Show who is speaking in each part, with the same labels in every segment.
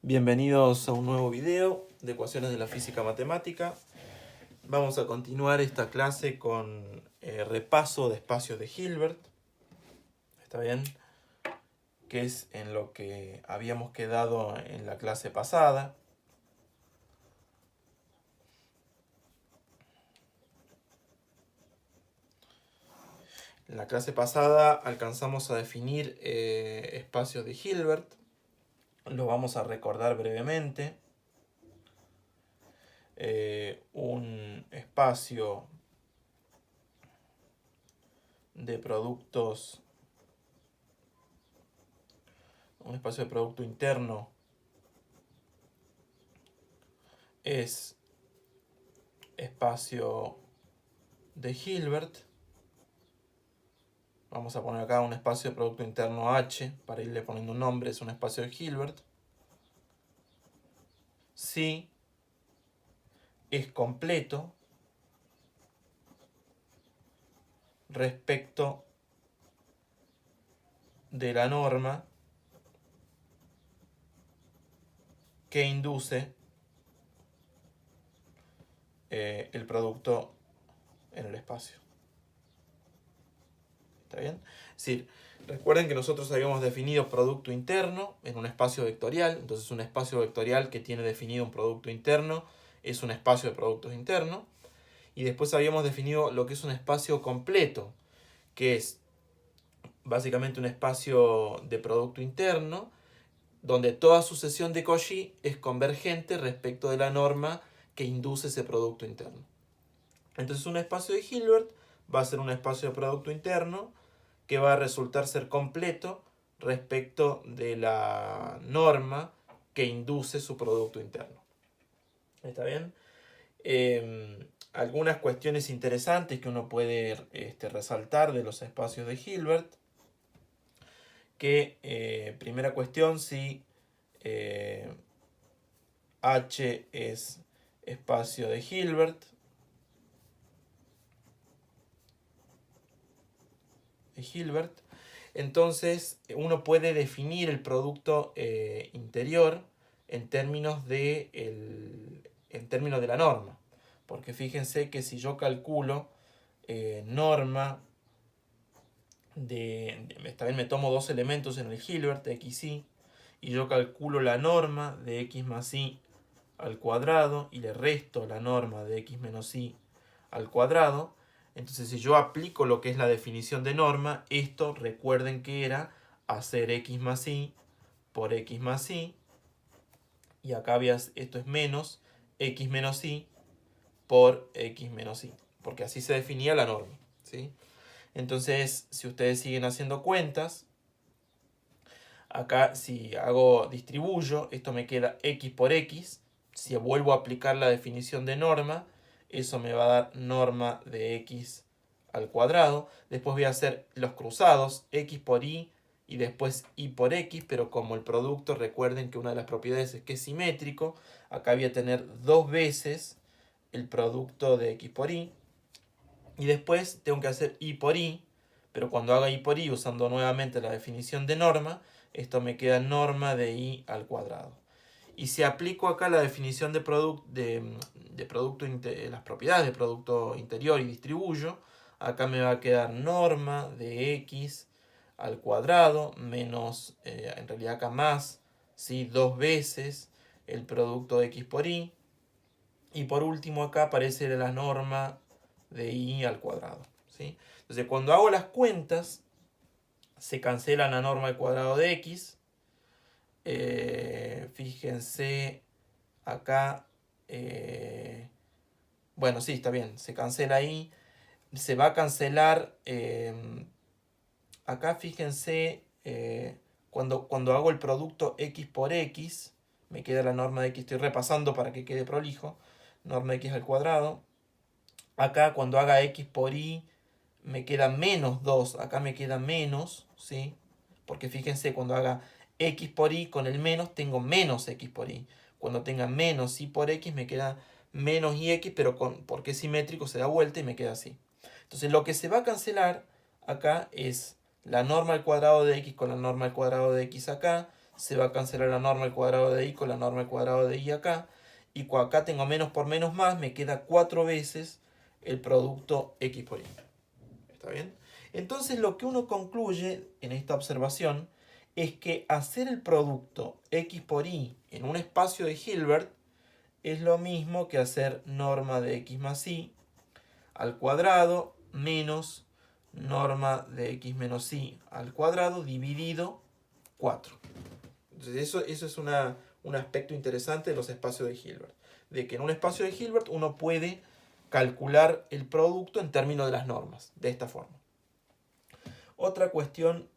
Speaker 1: Bienvenidos a un nuevo video de ecuaciones de la física matemática. Vamos a continuar esta clase con repaso de espacios de Hilbert. ¿Está bien? Que es en lo que habíamos quedado en la clase pasada. En la clase pasada alcanzamos a definir espacios de Hilbert. Lo vamos a recordar brevemente. Un espacio de productos, un espacio de producto interno es espacio de Hilbert. Vamos a poner acá un espacio de producto interno H para irle poniendo un nombre, es un espacio de Hilbert. Si es completo respecto de la norma que induce el producto en el espacio. ¿Está bien? Es decir, recuerden que nosotros habíamos definido producto interno en un espacio vectorial. Entonces un espacio vectorial que tiene definido un producto interno es un espacio de productos internos. Y después habíamos definido lo que es un espacio completo, que es básicamente un espacio de producto interno donde toda sucesión de Cauchy es convergente respecto de la norma que induce ese producto interno. Entonces un espacio de Hilbert va a ser un espacio de producto interno que va a resultar ser completo respecto de la norma que induce su producto interno. ¿Está bien? Algunas cuestiones interesantes que uno puede resaltar de los espacios de Hilbert. Que primera cuestión, si H es espacio de Hilbert, entonces uno puede definir el producto interior en términos de la norma. Porque fíjense que si yo calculo norma esta vez me tomo dos elementos en el Hilbert, x, y, y yo calculo la norma de x más y al cuadrado y le resto la norma de x menos y al cuadrado. Entonces si yo aplico lo que es la definición de norma, esto recuerden que era hacer x más y por x más y, y acá esto es menos x menos y por x menos y, porque así se definía la norma, ¿sí? Entonces, si ustedes siguen haciendo cuentas, acá si distribuyo, esto me queda x por x. Si vuelvo a aplicar la definición de norma, eso me va a dar norma de x al cuadrado. Después voy a hacer los cruzados, x por y después y por x, pero como el producto, recuerden que una de las propiedades es que es simétrico, acá voy a tener dos veces el producto de x por y. Y después tengo que hacer y por y, pero cuando haga y por y usando nuevamente la definición de norma, esto me queda norma de y al cuadrado. Y si aplico acá la definición de producto, las propiedades de producto interior y distribuyo, acá me va a quedar norma de x al cuadrado menos, en realidad acá más, ¿sí? Dos veces el producto de x por y. Y por último acá aparece la norma de y al cuadrado, ¿sí? Entonces cuando hago las cuentas, se cancela la norma al cuadrado de x. Fíjense acá. Bueno, sí, está bien. Se cancela ahí. Se va a cancelar. Acá fíjense. Cuando hago el producto x por x, me queda la norma de x. Estoy repasando para que quede prolijo. Norma de x al cuadrado. Acá cuando haga x por y me queda menos 2, acá me queda menos, ¿sí? Porque fíjense, cuando haga x por y con el menos tengo menos x por y. Cuando tenga menos y por x me queda menos yx, pero porque es simétrico se da vuelta y me queda así. Entonces lo que se va a cancelar acá es la norma al cuadrado de x con la norma al cuadrado de x acá. se va a cancelar la norma al cuadrado de I con la norma al cuadrado de I acá. Y acá tengo menos por menos más, me queda 4 veces el producto X por Y. ¿Está bien? Entonces lo que uno concluye en esta observación es que hacer el producto X por Y en un espacio de Hilbert es lo mismo que hacer norma de X más Y al cuadrado menos norma de X menos Y al cuadrado dividido 4. Entonces eso es un aspecto interesante de los espacios de Hilbert. De que en un espacio de Hilbert uno puede calcular el producto en términos de las normas, de esta forma. Otra cuestión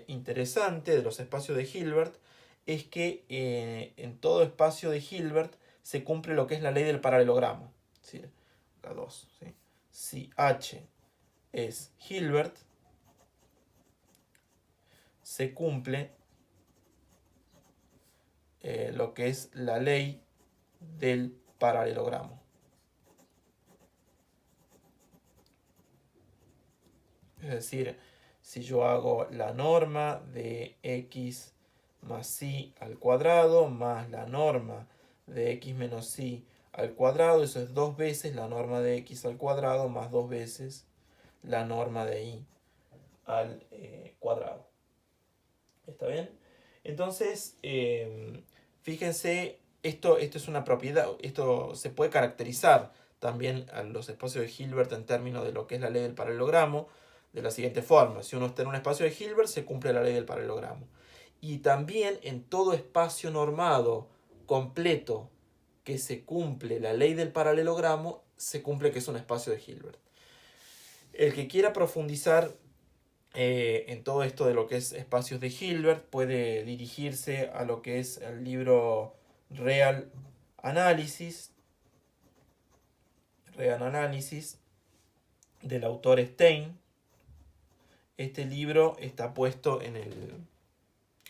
Speaker 1: interesante de los espacios de Hilbert es que en todo espacio de Hilbert se cumple lo que es la ley del paralelogramo. ¿Sí? Acá 2. ¿Sí? Si H es Hilbert, se cumple lo que es la ley del paralelogramo. Es decir, si yo hago la norma de x más y al cuadrado más la norma de x menos y al cuadrado, eso es 2 veces la norma de x al cuadrado más 2 veces la norma de y al cuadrado. ¿Está bien? Entonces, fíjense, esto es una propiedad, esto se puede caracterizar también a los espacios de Hilbert en términos de lo que es la ley del paralelogramo, de la siguiente forma. Si uno está en un espacio de Hilbert, se cumple la ley del paralelogramo. Y también en todo espacio normado completo que se cumple la ley del paralelogramo, se cumple que es un espacio de Hilbert. El que quiera profundizar en todo esto de lo que es espacios de Hilbert puede dirigirse a lo que es el libro Real Analysis del autor Stein. Este libro está puesto en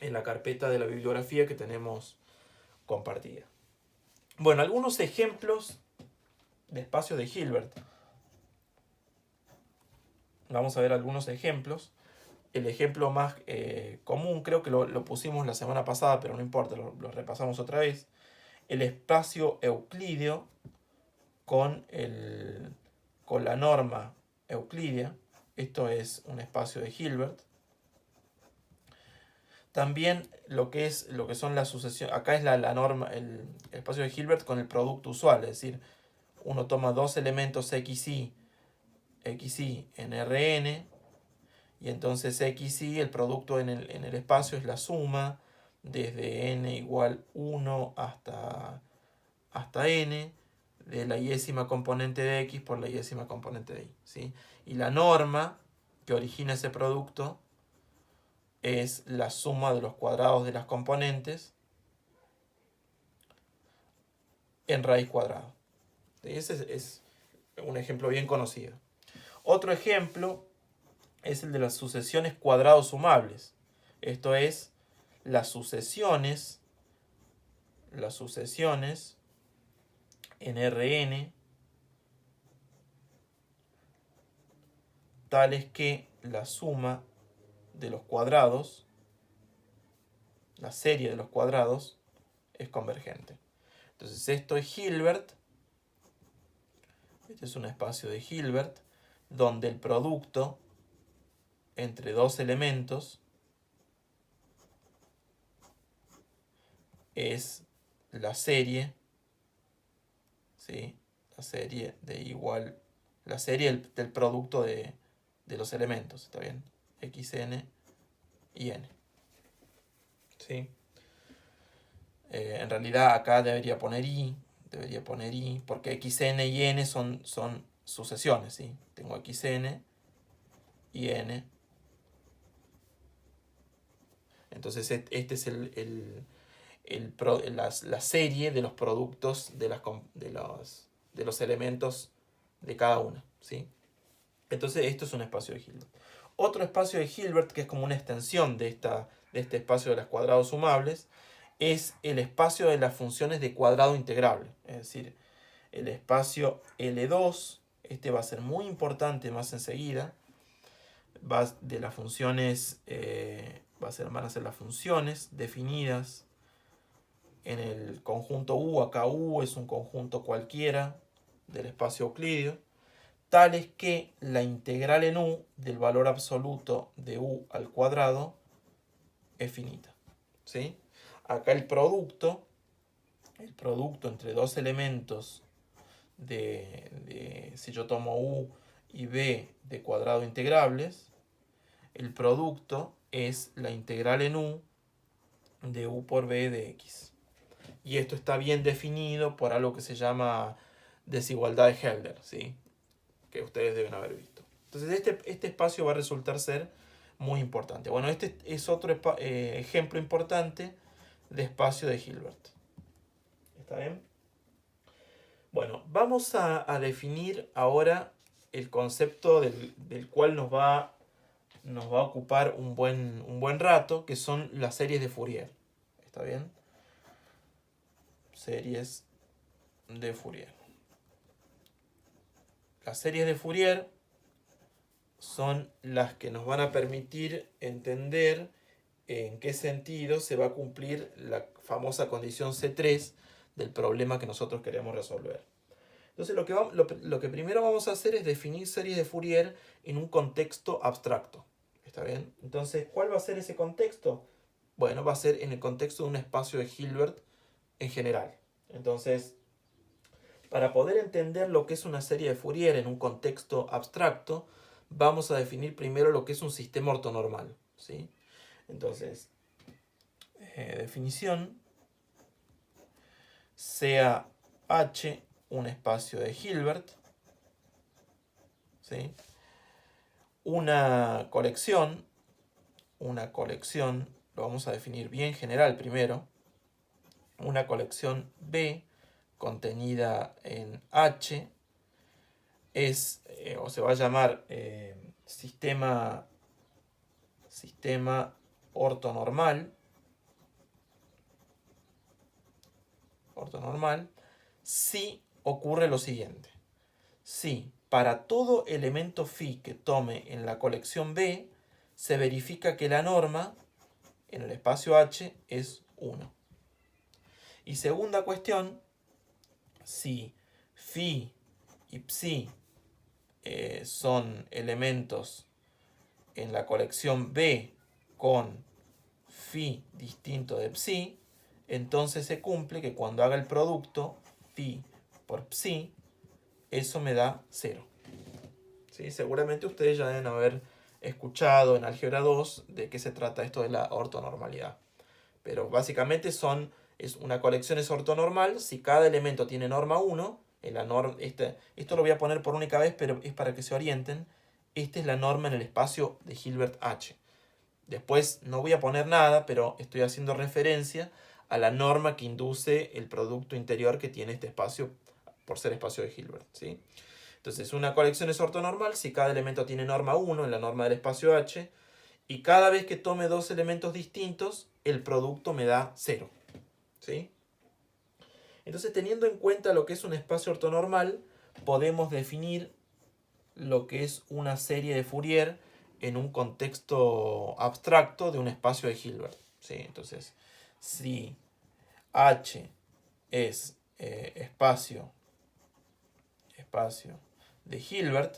Speaker 1: la carpeta de la bibliografía que tenemos compartida. Bueno, algunos ejemplos de espacios de Hilbert. Vamos a ver algunos ejemplos. El ejemplo más común, creo que lo pusimos la semana pasada, pero no importa, lo repasamos otra vez. El espacio euclídeo con la norma euclídea. Esto es un espacio de Hilbert. También lo que son las sucesiones. Acá es la norma, el espacio de Hilbert con el producto usual. Es decir, uno toma dos elementos xy en Rn. Y entonces xy, el producto en el espacio es la suma desde n igual 1 hasta n de la yésima componente de x por la yésima componente de y. ¿Sí? Y la norma que origina ese producto es la suma de los cuadrados de las componentes en raíz cuadrada. Ese es un ejemplo bien conocido. Otro ejemplo es el de las sucesiones cuadrados sumables. Esto es las sucesiones en Rn tales que la suma de los cuadrados, la serie de los cuadrados, es convergente. Entonces esto es Hilbert. Este es un espacio de Hilbert donde el producto entre dos elementos es la serie, ¿sí? La serie del producto de los elementos, ¿está bien? Xn y n. ¿Sí? En realidad acá debería poner i, porque xn y n son sucesiones, ¿sí? Tengo xn y n. Entonces este es la serie de los productos de los elementos de cada una, ¿sí? Entonces esto es un espacio de Hilbert. Otro espacio de Hilbert, que es como una extensión de este espacio de los cuadrados sumables, es el espacio de las funciones de cuadrado integrable. Es decir, el espacio L2, este va a ser muy importante más enseguida, va de las funciones, van a ser las funciones definidas en el conjunto U. Acá U es un conjunto cualquiera del espacio euclídeo, tales que la integral en U del valor absoluto de U al cuadrado es finita. ¿Sí? Acá el producto entre dos elementos si yo tomo U y B de cuadrado integrables, el producto es la integral en U de U por B de X. Y esto está bien definido por algo que se llama desigualdad de Helder, ¿sí? Que ustedes deben haber visto. Entonces este espacio va a resultar ser muy importante. Bueno, este es otro ejemplo importante de espacio de Hilbert. ¿Está bien? Bueno, vamos a definir ahora el concepto del cual nos va a ocupar un buen rato, que son las series de Fourier. ¿Está bien? Series de Fourier. Las series de Fourier son las que nos van a permitir entender en qué sentido se va a cumplir la famosa condición C3 del problema que nosotros queremos resolver. Entonces lo que primero vamos a hacer es definir series de Fourier en un contexto abstracto. ¿Está bien? Entonces, ¿cuál va a ser ese contexto? Bueno, va a ser en el contexto de un espacio de Hilbert en general. Entonces, para poder entender lo que es una serie de Fourier en un contexto abstracto, vamos a definir primero lo que es un sistema ortonormal, ¿sí? Entonces, definición, sea H un espacio de Hilbert, ¿sí? Una colección, lo vamos a definir bien general primero, una colección B contenida en H es, o se va a llamar sistema ortonormal, si ocurre lo siguiente. Si para todo elemento phi que tome en la colección B, se verifica que la norma en el espacio H es 1. Y segunda cuestión, si phi y psi son elementos en la colección B con phi distinto de psi, entonces se cumple que cuando haga el producto phi por psi, eso me da 0. ¿Sí? Seguramente ustedes ya deben haber escuchado en álgebra 2 de qué se trata esto de la ortonormalidad. Pero básicamente una colección es ortonormal si cada elemento tiene norma 1. Esto lo voy a poner por única vez, pero es para que se orienten. Esta es la norma en el espacio de Hilbert H. Después no voy a poner nada, pero estoy haciendo referencia a la norma que induce el producto interior que tiene este espacio por ser espacio de Hilbert, ¿sí? Entonces, una colección es ortonormal si cada elemento tiene norma 1 en la norma del espacio H, y cada vez que tome dos elementos distintos, el producto me da 0. ¿Sí? Entonces, teniendo en cuenta lo que es un espacio ortonormal, podemos definir lo que es una serie de Fourier en un contexto abstracto de un espacio de Hilbert. ¿Sí? Entonces, si H es espacio de Hilbert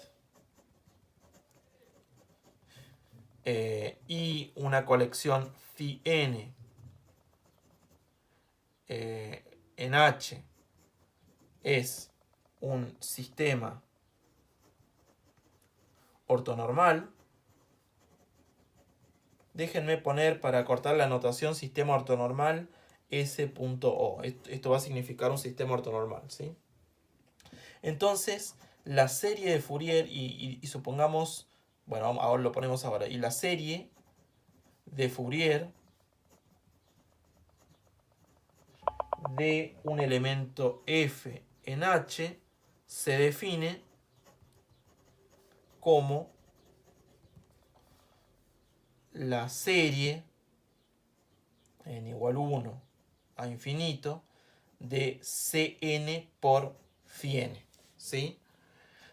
Speaker 1: y una colección phi n en H es un sistema ortonormal, déjenme poner para cortar la notación sistema ortonormal S.O. Esto va a significar un sistema ortonormal, ¿sí? Entonces, la serie de Fourier, y supongamos, bueno, ahora lo ponemos ahora, y la serie de Fourier de un elemento f en H se define como la serie n igual 1 a infinito de Cn por phi n, ¿sí?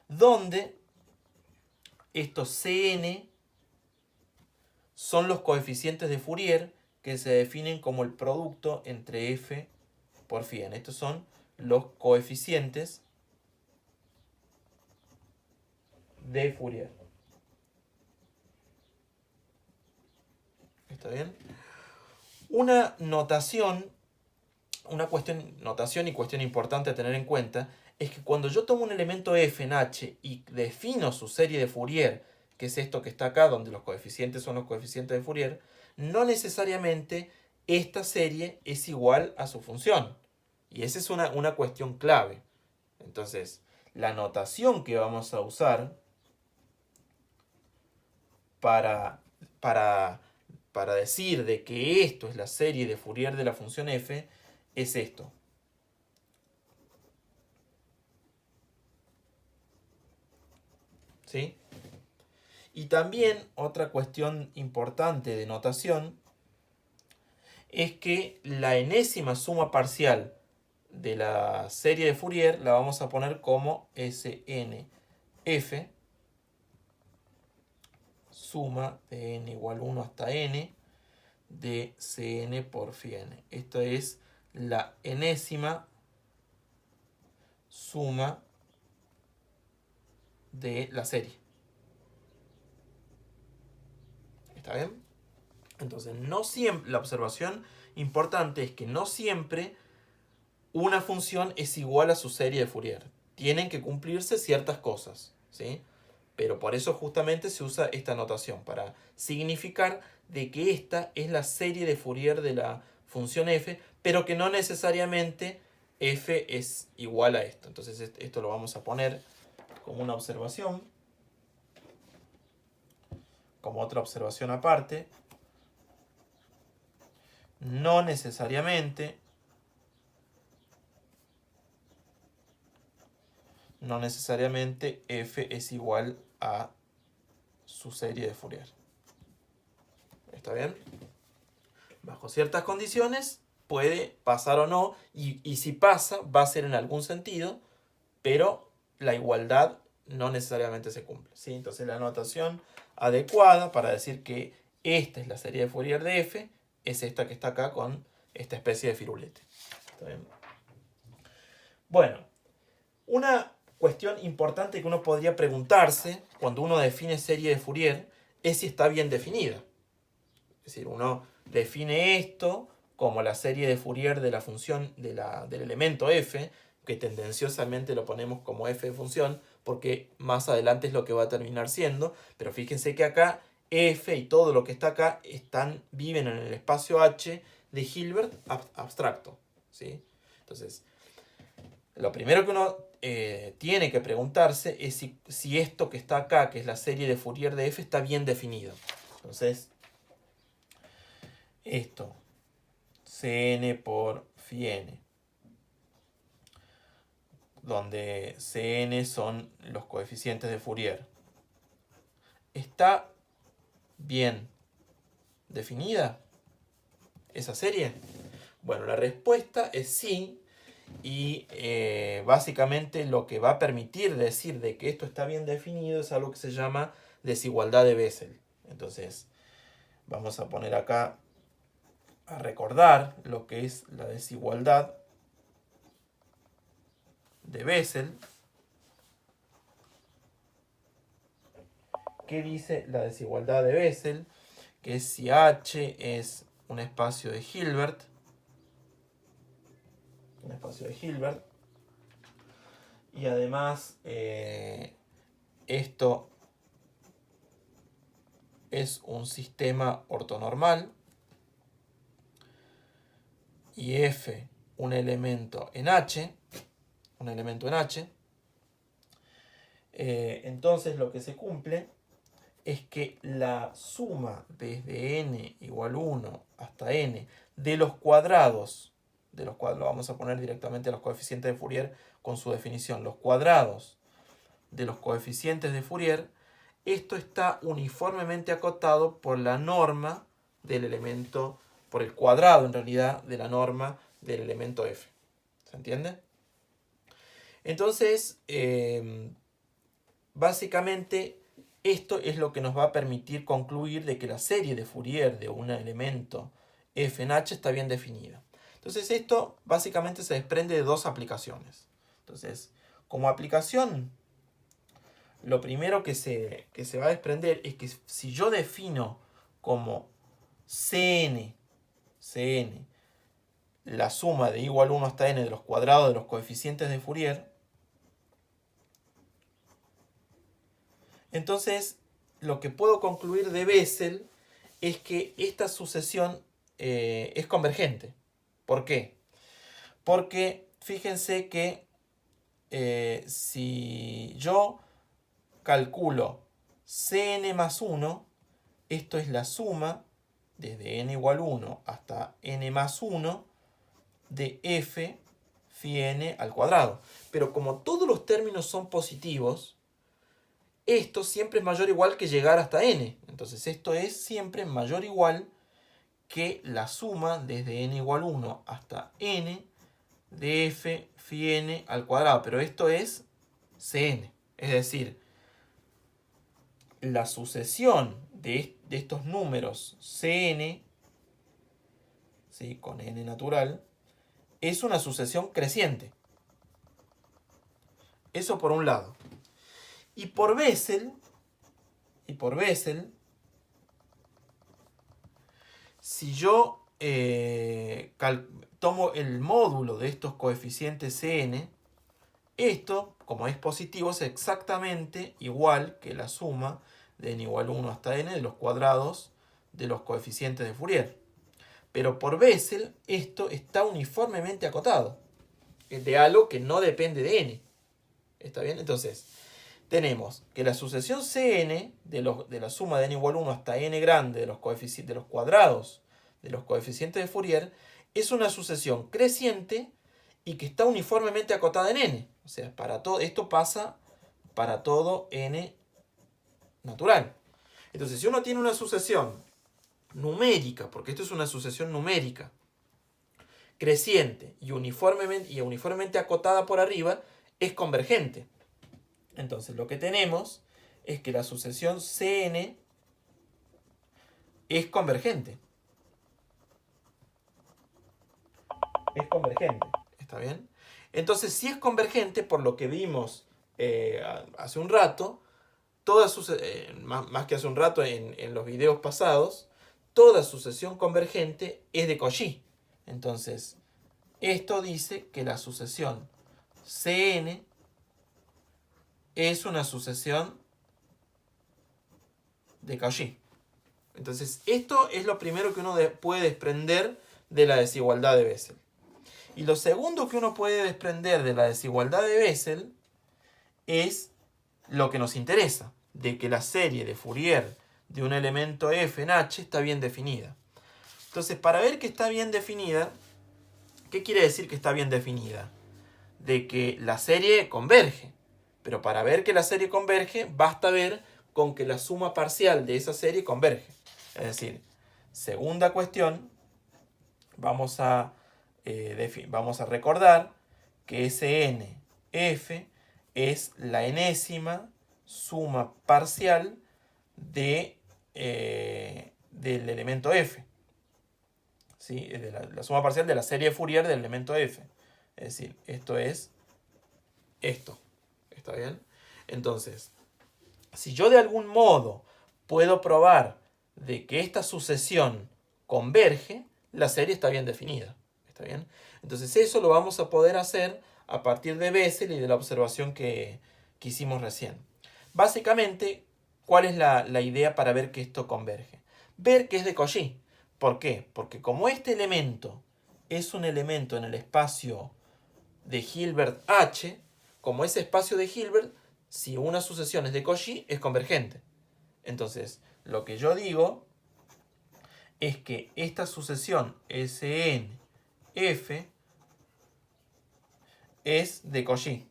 Speaker 1: Donde estos Cn son los coeficientes de Fourier que se definen como el producto entre f por phi n. Estos son los coeficientes de Fourier. ¿Está bien? Una notación y cuestión importante a tener en cuenta es que cuando yo tomo un elemento f en h y defino su serie de Fourier, que es esto que está acá, donde los coeficientes son los coeficientes de Fourier, no necesariamente esta serie es igual a su función. Y esa es una cuestión clave. Entonces, la notación que vamos a usar para decir de que esto es la serie de Fourier de la función f es esto. ¿Sí? Y también otra cuestión importante de notación es que la enésima suma parcial de la serie de Fourier la vamos a poner como SNF, suma de n igual 1 hasta n de Cn por phi n. Esto es la enésima suma de la serie. ¿Está bien? Entonces, no siempre, la observación importante es que no siempre una función es igual a su serie de Fourier. Tienen que cumplirse ciertas cosas, ¿sí? Pero por eso justamente se usa esta notación, para significar de que esta es la serie de Fourier de la función f, pero que no necesariamente f es igual a esto. Entonces esto lo vamos a poner como una observación, como otra observación aparte. No necesariamente f es igual a su serie de Fourier. ¿Está bien? Bajo ciertas condiciones puede pasar o no, y si pasa va a ser en algún sentido, pero la igualdad no necesariamente se cumple, ¿sí? Entonces la notación adecuada para decir que esta es la serie de Fourier de f es esta que está acá con esta especie de firulete. ¿Está bien? Bueno, una cuestión importante que uno podría preguntarse cuando uno define serie de Fourier es si está bien definida. Es decir, uno define esto como la serie de Fourier de la función del elemento f, que tendenciosamente lo ponemos como f de función, porque más adelante es lo que va a terminar siendo, pero fíjense que acá f y todo lo que está acá viven en el espacio h de Hilbert abstracto, ¿sí? Entonces, lo primero que uno tiene que preguntarse es si esto que está acá, que es la serie de Fourier de f, está bien definido. Entonces, esto, Cn por phi n, donde Cn son los coeficientes de Fourier, ¿está bien definida esa serie? Bueno, la respuesta es sí, y básicamente lo que va a permitir decir de que esto está bien definido es algo que se llama desigualdad de Bessel. Entonces, vamos a poner acá a recordar lo que es la desigualdad de Bessel. ¿Qué dice la desigualdad de Bessel? Que si H es un espacio de Hilbert, y además esto es un sistema ortonormal, y F un elemento en H, entonces lo que se cumple es que la suma desde n igual 1 hasta n de los cuadrados, lo vamos a poner directamente a los coeficientes de Fourier con su definición, los cuadrados de los coeficientes de Fourier, esto está uniformemente acotado por la norma del elemento, por el cuadrado en realidad de la norma del elemento f. ¿Se entiende? Entonces, básicamente esto es lo que nos va a permitir concluir de que la serie de Fourier de un elemento f en h está bien definida. Entonces esto básicamente se desprende de dos aplicaciones. Entonces, como aplicación, lo primero que se va a desprender es que si yo defino como Cn la suma de igual 1 hasta n de los cuadrados de los coeficientes de Fourier, entonces lo que puedo concluir de Bessel es que esta sucesión es convergente. ¿Por qué? Porque fíjense que si yo calculo Cn más 1, esto es la suma desde n igual 1 hasta n más 1 de f phi n al cuadrado. Pero como todos los términos son positivos, esto siempre es mayor o igual que llegar hasta n. Entonces esto es siempre mayor o igual que la suma desde n igual 1 hasta n de f phi n al cuadrado. Pero esto es Cn. Es decir, la sucesión de estos números Cn, ¿sí?, con n natural, es una sucesión creciente. Eso por un lado. Y por Bessel, si yo tomo el módulo de estos coeficientes Cn, esto, como es positivo, es exactamente igual que la suma de n igual 1 hasta n de los cuadrados de los coeficientes de Fourier. Pero por Bessel, esto está uniformemente acotado, de algo que no depende de n. ¿Está bien? Entonces, tenemos que la sucesión Cn de la suma de n igual 1 hasta n grande de los cuadrados de los coeficientes de Fourier es una sucesión creciente y que está uniformemente acotada en n. O sea, esto pasa para todo n natural. Entonces, si uno tiene una sucesión numérica, porque esto es una sucesión numérica, creciente y uniformemente acotada por arriba, es convergente. Entonces, lo que tenemos es que la sucesión Cn es convergente. Es convergente. ¿Está bien? Entonces, si es convergente, por lo que vimos hace un rato, más que hace un rato en los videos pasados, toda sucesión convergente es de Cauchy. Entonces, esto dice que la sucesión Cn es una sucesión de Cauchy. Entonces, esto es lo primero que uno puede desprender de la desigualdad de Bessel. Y lo segundo que uno puede desprender de la desigualdad de Bessel es lo que nos interesa, de que la serie de Fourier de un elemento f en h está bien definida. Entonces, para ver que está bien definida, ¿qué quiere decir que está bien definida? De que la serie converge. Pero para ver que la serie converge, basta ver con que la suma parcial de esa serie converge. Es decir, segunda cuestión, vamos a recordar que Snf es la enésima suma parcial del elemento f. ¿Sí? La suma parcial de la serie Fourier del elemento f. Es decir, esto es esto. ¿Está bien? Entonces, si yo de algún modo puedo probar de que esta sucesión converge, la serie está bien definida. ¿Está bien? Entonces eso lo vamos a poder hacer a partir de Bessel y de la observación que hicimos recién. Básicamente, ¿cuál es la idea para ver que esto converge? Ver que es de Cauchy. ¿Por qué? Porque como este elemento es un elemento en el espacio de Hilbert H, como ese espacio de Hilbert, si una sucesión es de Cauchy, es convergente. Entonces, lo que yo digo es que esta sucesión SNF es de Cauchy.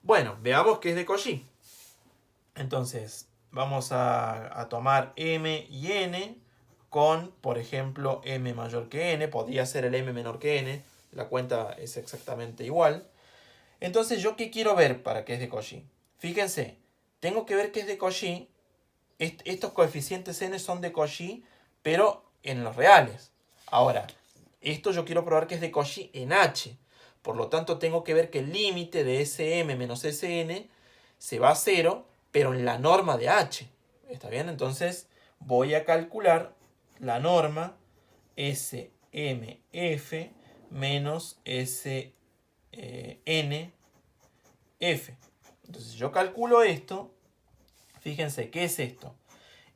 Speaker 1: Bueno, veamos que es de Cauchy. Entonces, vamos a tomar M y N con, por ejemplo, M mayor que N. Podría ser el M menor que N. La cuenta es exactamente igual. Entonces, ¿yo qué quiero ver para que es de Cauchy? Fíjense, tengo que ver que es de Cauchy. Estos coeficientes n son de Cauchy, pero en los reales. Ahora, esto yo quiero probar que es de Cauchy en h. Por lo tanto, tengo que ver que el límite de Sm menos Sn se va a 0, pero en la norma de h. ¿Está bien? Entonces, voy a calcular la norma SMF menos SNF. Entonces, yo calculo esto. Fíjense, ¿qué es esto?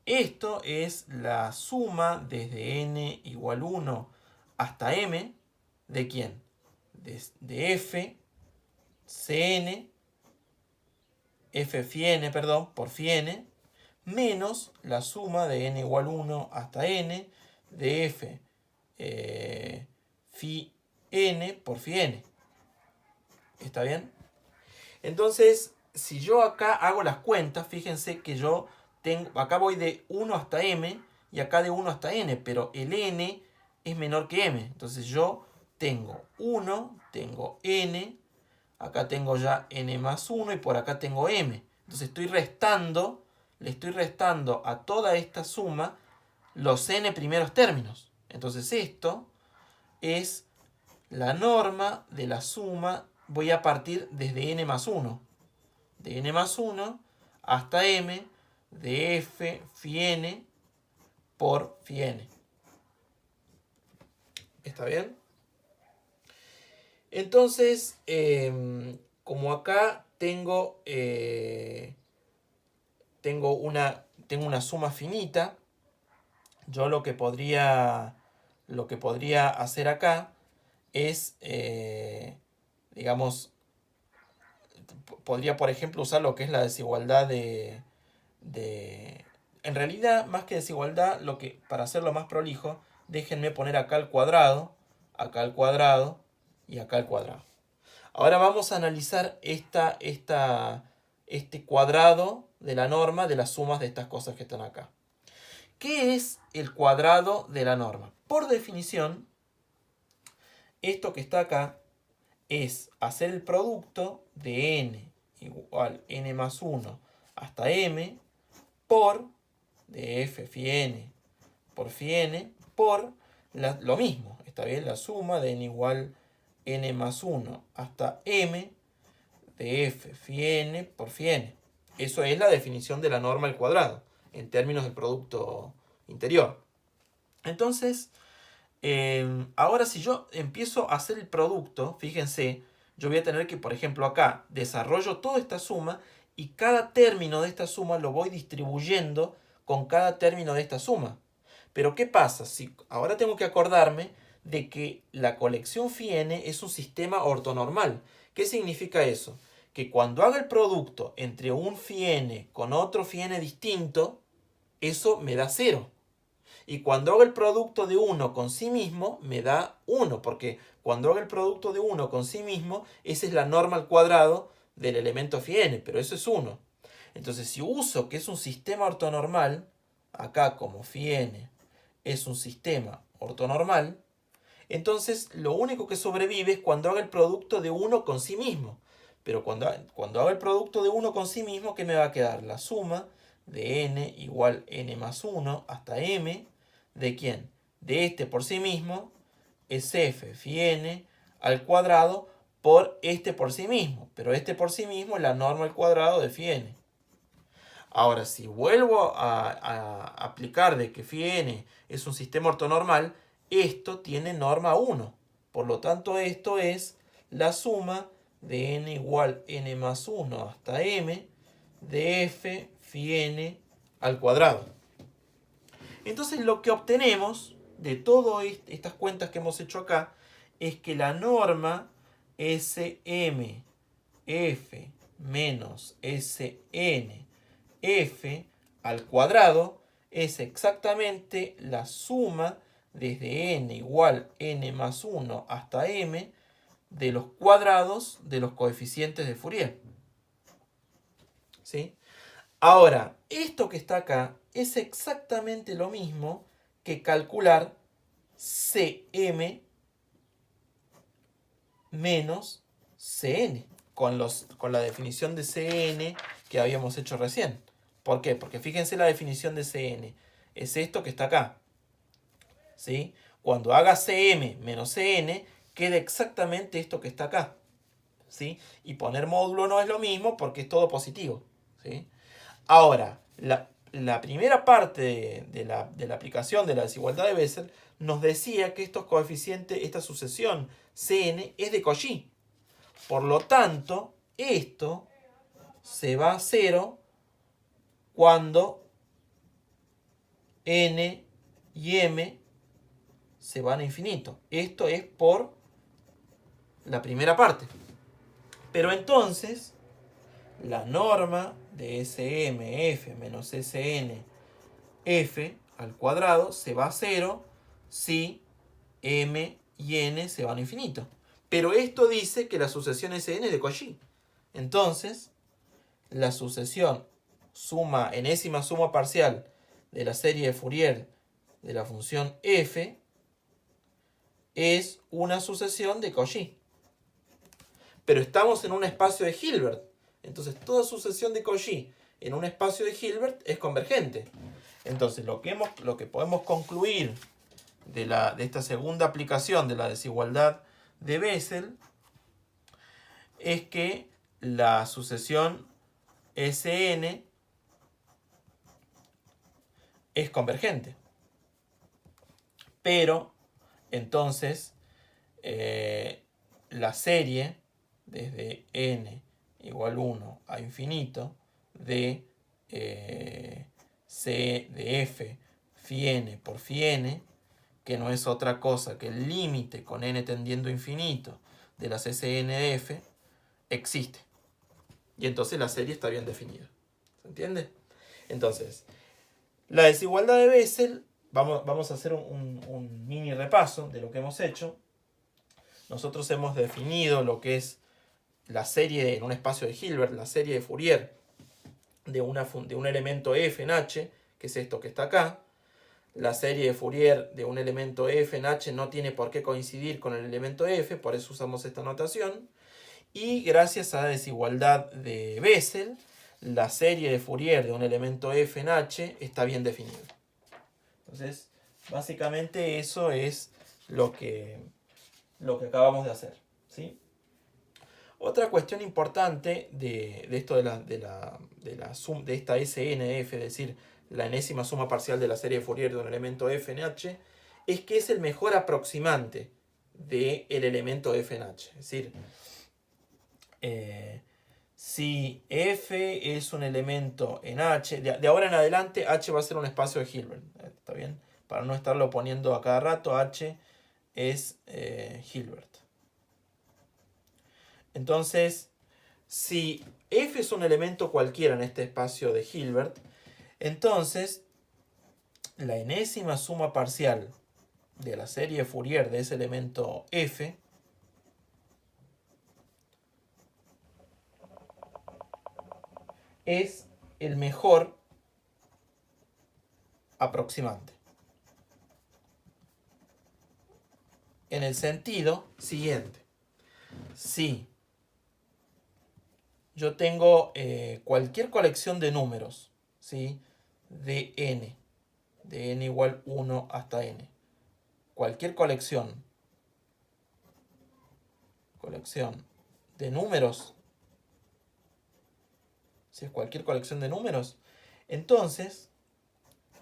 Speaker 1: Esto es la suma desde n igual 1 hasta m. ¿De quién? De f, cn, f phi n, perdón, por phi n, menos la suma de n igual 1 hasta n de f phi n por phi n. ¿Está bien? Entonces, si yo acá hago las cuentas, fíjense que yo tengo, acá voy de 1 hasta m y acá de 1 hasta n, pero el n es menor que m. Entonces yo tengo 1, tengo n, acá tengo ya n más 1 y por acá tengo m. Entonces estoy restando, le estoy restando a toda esta suma los n primeros términos. Entonces esto es la norma de la suma. Voy a partir desde n más 1. De n más 1 hasta m de f phi n por phi n. ¿Está bien? Entonces, como acá tengo una suma finita, yo lo que podría hacer acá es, digamos, podría, por ejemplo, usar lo que es la desigualdad de en realidad, más que desigualdad, para hacerlo más prolijo, déjenme poner acá al cuadrado y acá al cuadrado. Ahora vamos a analizar este cuadrado de la norma de las sumas de estas cosas que están acá. ¿Qué es el cuadrado de la norma? Por definición, esto que está acá es hacer el producto de n igual n más 1 hasta m por de f phi n por phi n por lo mismo, ¿está bien? La suma de n igual n más 1 hasta m de f phi n por phi n. Eso es la definición de la norma al cuadrado en términos del producto interior. Entonces, ahora si yo empiezo a hacer el producto, fíjense, yo voy a tener que, por ejemplo, acá desarrollo toda esta suma y cada término de esta suma lo voy distribuyendo con cada término de esta suma. Pero ¿qué pasa? Si ahora tengo que acordarme de que la colección phi n es un sistema ortonormal. ¿Qué significa eso? Que cuando haga el producto entre un phi n con otro phi n distinto, eso me da 0. Y cuando hago el producto de 1 con sí mismo, me da 1, porque cuando hago el producto de 1 con sí mismo, esa es la norma al cuadrado del elemento phi n, pero eso es 1. Entonces, si uso que es un sistema ortonormal, acá como phi n es un sistema ortonormal, entonces lo único que sobrevive es cuando haga el producto de 1 con sí mismo. Pero cuando haga el producto de 1 con sí mismo, ¿qué me va a quedar? La suma de n igual n más 1 hasta m. ¿De quién? De este por sí mismo es f phi n al cuadrado por este por sí mismo. Pero este por sí mismo es la norma al cuadrado de phi n. Ahora, si vuelvo a aplicar de que phi n es un sistema ortonormal, esto tiene norma 1. Por lo tanto, esto es la suma de n igual n más 1 hasta m de f phi n al cuadrado. Entonces lo que obtenemos de todas estas cuentas que hemos hecho acá es que la norma SMF menos SNF al cuadrado es exactamente la suma desde n igual n más 1 hasta m de los cuadrados de los coeficientes de Fourier. ¿Sí? Ahora, esto que está acá es exactamente lo mismo que calcular Cm menos Cn. con la definición de Cn que habíamos hecho recién. ¿Por qué? Porque fíjense la definición de Cn. Es esto que está acá. ¿Sí? Cuando haga Cm menos Cn, queda exactamente esto que está acá. ¿Sí? Y poner módulo no es lo mismo porque es todo positivo. ¿Sí? Ahora, la primera parte de la aplicación de la desigualdad de Bessel nos decía que estos coeficientes, esta sucesión Cn es de Cauchy. Por lo tanto, esto se va a cero cuando n y m se van a infinito. Esto es por la primera parte. Pero entonces, la norma de SMF menos SNF al cuadrado se va a cero si m y n se van a infinito. Pero esto dice que la sucesión Sn es de Cauchy. Entonces, la sucesión enésima suma parcial de la serie de Fourier de la función f es una sucesión de Cauchy. Pero estamos en un espacio de Hilbert. Entonces, toda sucesión de Cauchy en un espacio de Hilbert es convergente. Entonces, lo que podemos concluir de esta segunda aplicación de la desigualdad de Bessel es que la sucesión Sn es convergente. Pero, entonces, la serie desde n igual 1 a infinito de C de f phi n por phi n, que no es otra cosa que el límite con n tendiendo a infinito de las Sn de f, existe. Y entonces la serie está bien definida. ¿Se entiende? Entonces, la desigualdad de Bessel, vamos a hacer un mini repaso de lo que hemos hecho. Nosotros hemos definido lo que es la serie en un espacio de Hilbert, la serie de Fourier de un elemento f en h, que es esto que está acá. La serie de Fourier de un elemento f en h no tiene por qué coincidir con el elemento f, por eso usamos esta notación. Y gracias a la desigualdad de Bessel, la serie de Fourier de un elemento f en h está bien definida. Entonces, básicamente eso es lo que acabamos de hacer, ¿sí? Otra cuestión importante de esto de esta SNF, es decir, la enésima suma parcial de la serie de Fourier de un elemento f en h, es que es el mejor aproximante del elemento f en h. Es decir, si f es un elemento en h, de ahora en adelante h va a ser un espacio de Hilbert. ¿Está bien? Para no estarlo poniendo a cada rato, h es Hilbert. Entonces, si f es un elemento cualquiera en este espacio de Hilbert, entonces la enésima suma parcial de la serie de Fourier de ese elemento f es el mejor aproximante. En el sentido siguiente: si yo tengo cualquier colección de números, ¿sí?, de n igual 1 hasta n, cualquier colección de números, si es cualquier colección de números, entonces,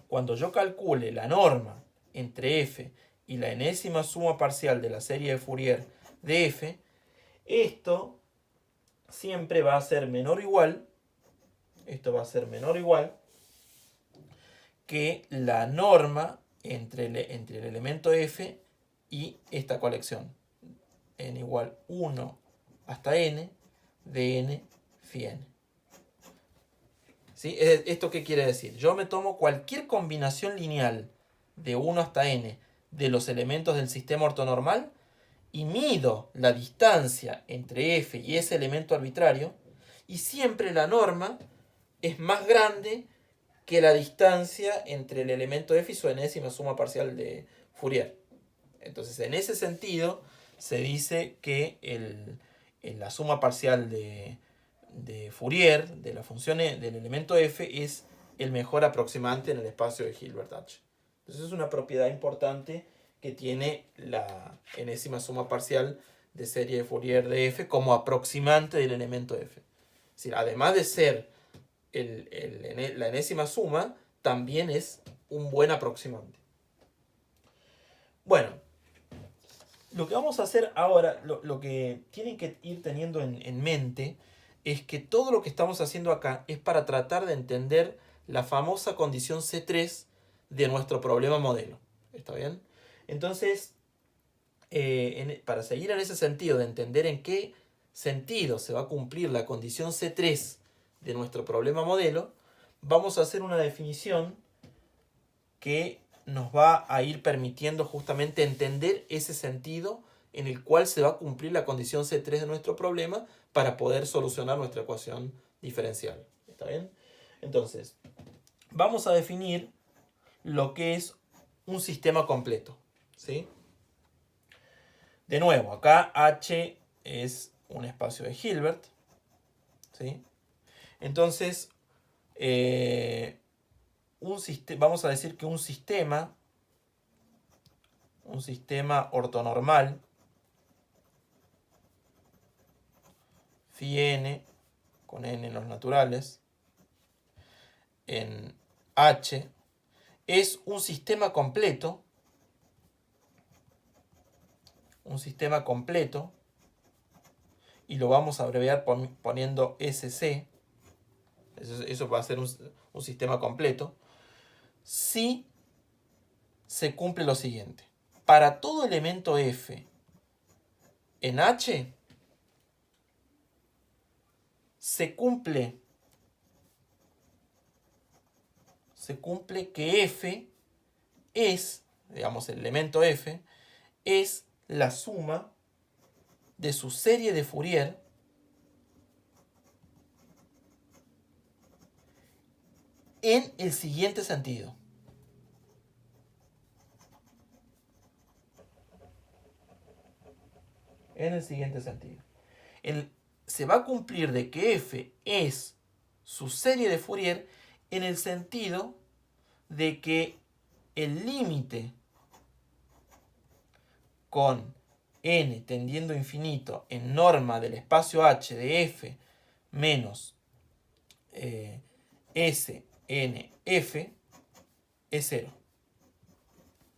Speaker 1: cuando yo calcule la norma entre f y la enésima suma parcial de la serie de Fourier de f, esto siempre va a ser menor o igual, que la norma entre el elemento f y esta colección, n igual 1 hasta n de n phi n. ¿Sí? ¿Esto qué quiere decir? Yo me tomo cualquier combinación lineal de 1 hasta n de los elementos del sistema ortonormal y mido la distancia entre f y ese elemento arbitrario, y siempre la norma es más grande que la distancia entre el elemento f y su enésima suma parcial de Fourier. Entonces, en ese sentido, se dice que la suma parcial de Fourier de la función del elemento f es el mejor aproximante en el espacio de Hilbert H. Entonces es una propiedad importante que tiene la enésima suma parcial de serie de Fourier de f como aproximante del elemento f. Es decir, además de ser la enésima suma, también es un buen aproximante. Bueno, lo que vamos a hacer ahora, lo que tienen que ir teniendo en mente, es que todo lo que estamos haciendo acá es para tratar de entender la famosa condición C3 de nuestro problema modelo. ¿Está bien? Entonces, para seguir en ese sentido de entender en qué sentido se va a cumplir la condición C3 de nuestro problema modelo, vamos a hacer una definición que nos va a ir permitiendo justamente entender ese sentido en el cual se va a cumplir la condición C3 de nuestro problema para poder solucionar nuestra ecuación diferencial. ¿Está bien? Entonces, vamos a definir lo que es un sistema completo. ¿Sí? De nuevo, acá H es un espacio de Hilbert. ¿Sí? Entonces, vamos a decir que un sistema ortonormal phi n con n en los naturales en H es un sistema completo y lo vamos a abreviar poniendo SC. Eso va a ser un sistema completo si se cumple lo siguiente: para todo elemento f en H se cumple que f es, digamos, el elemento f es la suma de su serie de Fourier en el siguiente sentido. Se va a cumplir de que f es su serie de Fourier en el sentido de que el límite con n tendiendo a infinito en norma del espacio H de f menos SNF es 0.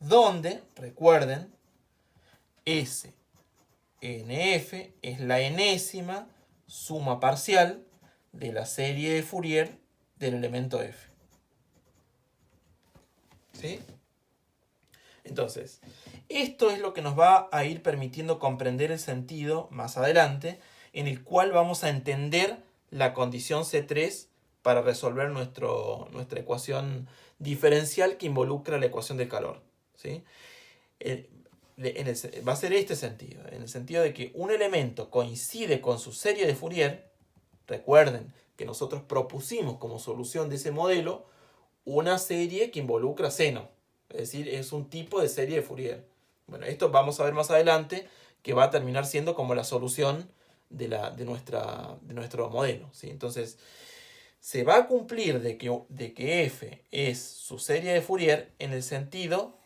Speaker 1: Donde, recuerden, SNF es la enésima suma parcial de la serie de Fourier del elemento f. ¿Sí? Entonces, esto es lo que nos va a ir permitiendo comprender el sentido más adelante, en el cual vamos a entender la condición C3 para resolver nuestra ecuación diferencial que involucra la ecuación del calor. ¿Sí? Va a ser este sentido, en el sentido de que un elemento coincide con su serie de Fourier. Recuerden que nosotros propusimos como solución de ese modelo una serie que involucra seno. Es decir, es un tipo de serie de Fourier. Bueno, esto vamos a ver más adelante, que va a terminar siendo como la solución de nuestro modelo. ¿Sí? Entonces, se va a cumplir de que f es su serie de Fourier en el sentido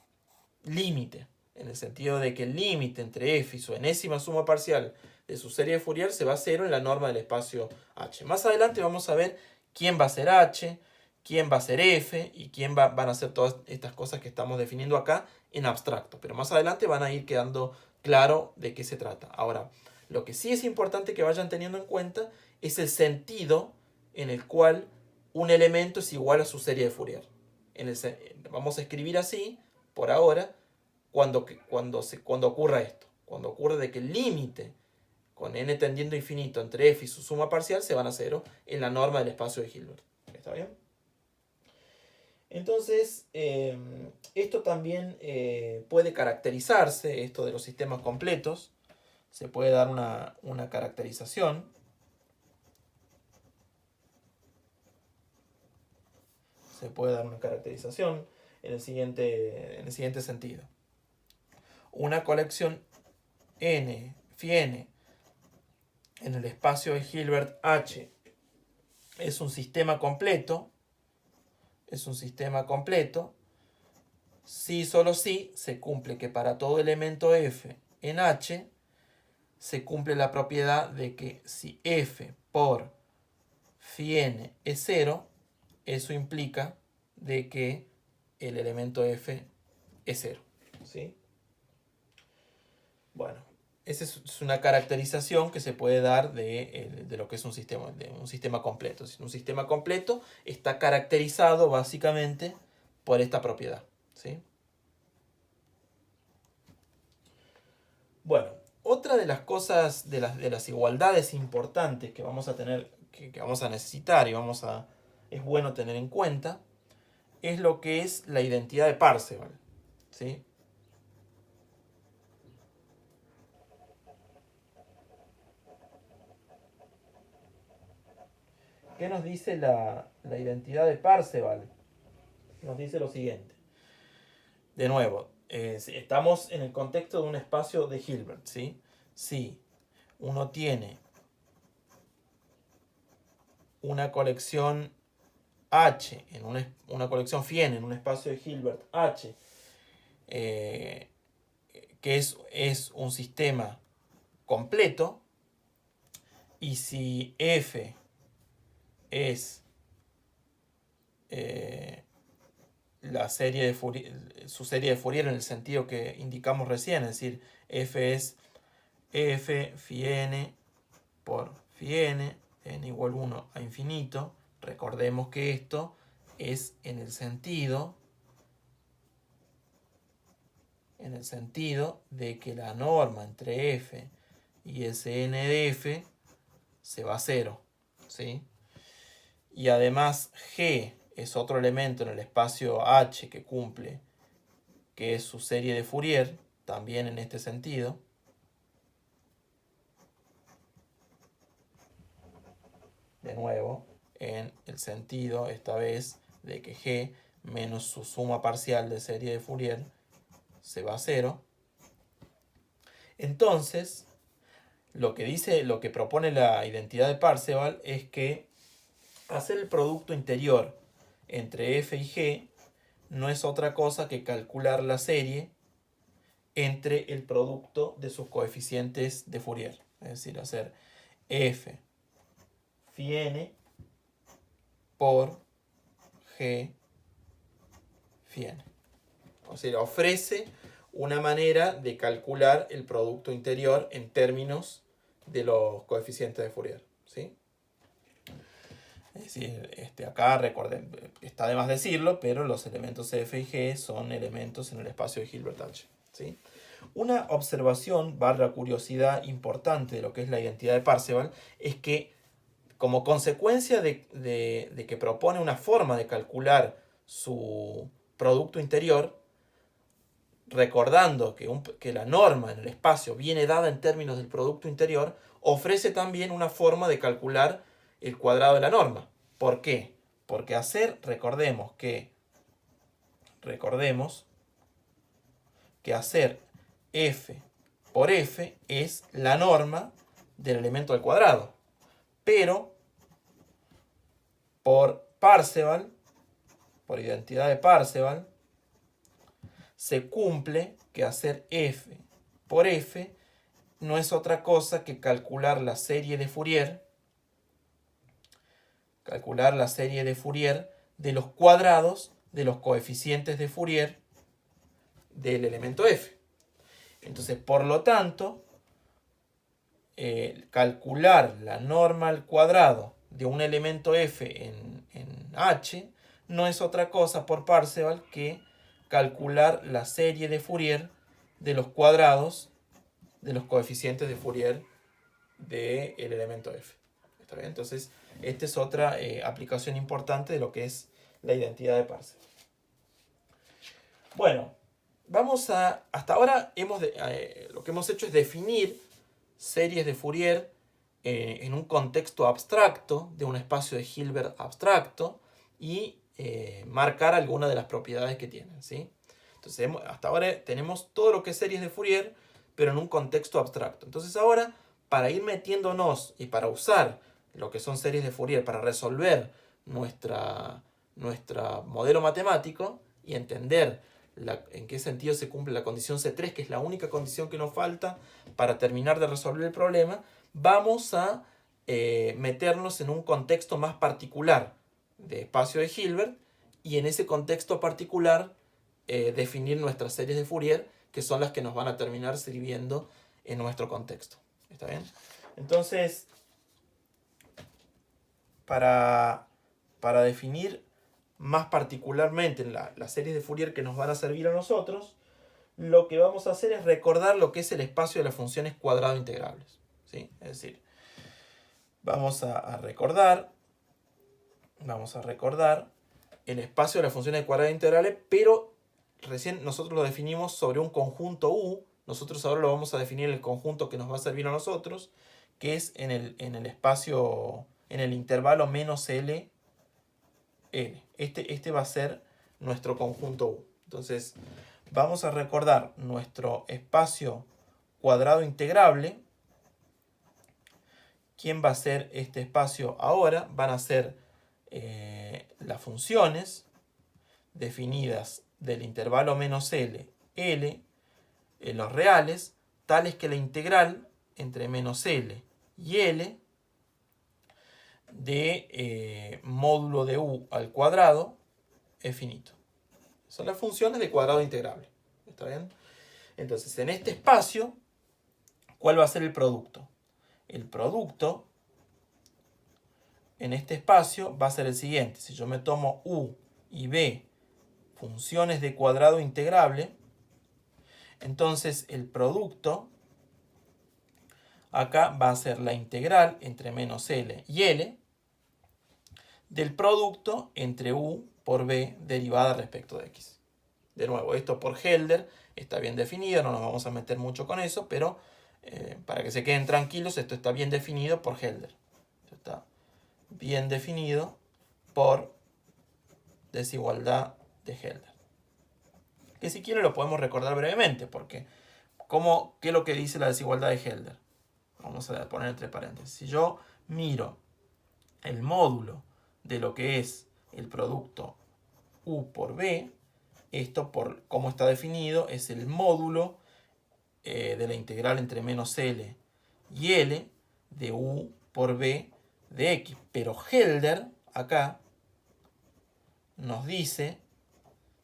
Speaker 1: límite. En el sentido de que el límite entre f y su enésima suma parcial de su serie de Fourier se va a cero en la norma del espacio H. Más adelante vamos a ver quién va a ser H, quién va a ser f y quién van a ser todas estas cosas que estamos definiendo acá en abstracto. Pero más adelante van a ir quedando claro de qué se trata. Ahora, lo que sí es importante que vayan teniendo en cuenta es el sentido en el cual un elemento es igual a su serie de Fourier. Vamos a escribir así, por ahora, cuando ocurra esto. Cuando ocurre de que el límite con n tendiendo a infinito entre f y su suma parcial se van a cero en la norma del espacio de Hilbert. ¿Está bien? Entonces, esto también puede caracterizarse, esto de los sistemas completos. Se puede dar una caracterización. Se puede dar una caracterización en el siguiente sentido. Una colección n, phi n, en el espacio de Hilbert H es un sistema completo, si solo si se cumple que para todo elemento f en H se cumple la propiedad de que si f por phi n es 0, eso implica de que el elemento f es 0. ¿Sí? Bueno, esa es una caracterización que se puede dar de lo que es un sistema completo. Un sistema completo está caracterizado básicamente por esta propiedad. ¿Sí? Bueno, otra de las cosas, de las igualdades importantes que vamos a tener, que vamos a necesitar y es bueno tener en cuenta, es lo que es la identidad de Parseval. ¿Sí? ¿Qué nos dice la identidad de Parseval? Nos dice lo siguiente. De nuevo, estamos en el contexto de un espacio de Hilbert. ¿Sí? Si uno tiene una colección H, una colección phi n en un espacio de Hilbert H, que es un sistema completo, y si F es la serie de Fourier, su serie de Fourier en el sentido que indicamos recién, es decir, F es F phi n por phi n igual 1 a infinito. Recordemos que esto es en el sentido de que la norma entre f y Sn de f se va a 0. ¿Sí? Y además G es otro elemento en el espacio H que cumple, que es su serie de Fourier, también en este sentido. De nuevo, en el sentido, esta vez, de que G menos su suma parcial de serie de Fourier se va a 0. Entonces, lo que propone la identidad de Parseval es que hacer el producto interior entre f y g no es otra cosa que calcular la serie entre el producto de sus coeficientes de Fourier. Es decir, hacer f phi n por g phi n. O sea, ofrece una manera de calcular el producto interior en términos de los coeficientes de Fourier. ¿Sí? Es decir, acá recuerden, está de más decirlo, pero los elementos f y g son elementos en el espacio de Hilbert H. ¿Sí? Una observación / curiosidad importante de lo que es la identidad de Parseval es que, como consecuencia de que propone una forma de calcular su producto interior, recordando que la norma en el espacio viene dada en términos del producto interior, ofrece también una forma de calcular el cuadrado de la norma. ¿Por qué? Porque recordemos que hacer f por f es la norma del elemento al cuadrado. Pero por Parseval, por identidad de Parseval, se cumple que hacer f por f no es otra cosa que calcular la serie de Fourier de los cuadrados de los coeficientes de Fourier del elemento f. Entonces, por lo tanto, calcular la norma al cuadrado de un elemento f en H no es otra cosa por Parseval que calcular la serie de Fourier de los cuadrados de los coeficientes de Fourier del elemento f. ¿Está bien? Entonces, esta es otra aplicación importante de lo que es la identidad de Parseval. Bueno, hasta ahora lo que hemos hecho es definir series de Fourier en un contexto abstracto de un espacio de Hilbert abstracto y marcar algunas de las propiedades que tienen. ¿Sí? Entonces, hasta ahora tenemos todo lo que es series de Fourier, pero en un contexto abstracto. Entonces, ahora para ir metiéndonos y para usar lo que son series de Fourier para resolver nuestra modelo matemático y entender en qué sentido se cumple la condición C3, que es la única condición que nos falta para terminar de resolver el problema, vamos a meternos en un contexto más particular de espacio de Hilbert y en ese contexto particular definir nuestras series de Fourier, que son las que nos van a terminar sirviendo en nuestro contexto. ¿Está bien? Entonces, para definir más particularmente las series de Fourier que nos van a servir a nosotros, lo que vamos a hacer es recordar lo que es el espacio de las funciones cuadrado integrables. ¿Sí? Es decir, vamos a recordar el espacio de las funciones de cuadrado integrales, pero recién nosotros lo definimos sobre un conjunto U. Nosotros ahora lo vamos a definir en el conjunto que nos va a servir a nosotros, que es en el espacio, en el intervalo menos L, L. Este va a ser nuestro conjunto U. Entonces, vamos a recordar nuestro espacio cuadrado integrable. ¿Quién va a ser este espacio ahora? Van a ser las funciones definidas del intervalo menos L, L, en los reales, tales que la integral entre menos L y L de módulo de U al cuadrado es finito. Son las funciones de cuadrado integrable. ¿Está bien? Entonces, en este espacio, ¿cuál va a ser el producto? El producto en este espacio va a ser el siguiente. Si yo me tomo U y B, funciones de cuadrado integrable, entonces el producto acá va a ser la integral entre menos L y L del producto entre U por B derivada respecto de X. De nuevo, esto por Helder está bien definido, no nos vamos a meter mucho con eso, pero para que se queden tranquilos, esto está bien definido por Helder. Esto está bien definido por desigualdad de Helder. Que si quieren lo podemos recordar brevemente, porque ¿qué es lo que dice la desigualdad de Helder? Vamos a poner entre paréntesis. Si yo miro el módulo de lo que es el producto U por B, esto por cómo está definido es el módulo de la integral entre menos L y L de U por B de X. Pero Helder acá nos dice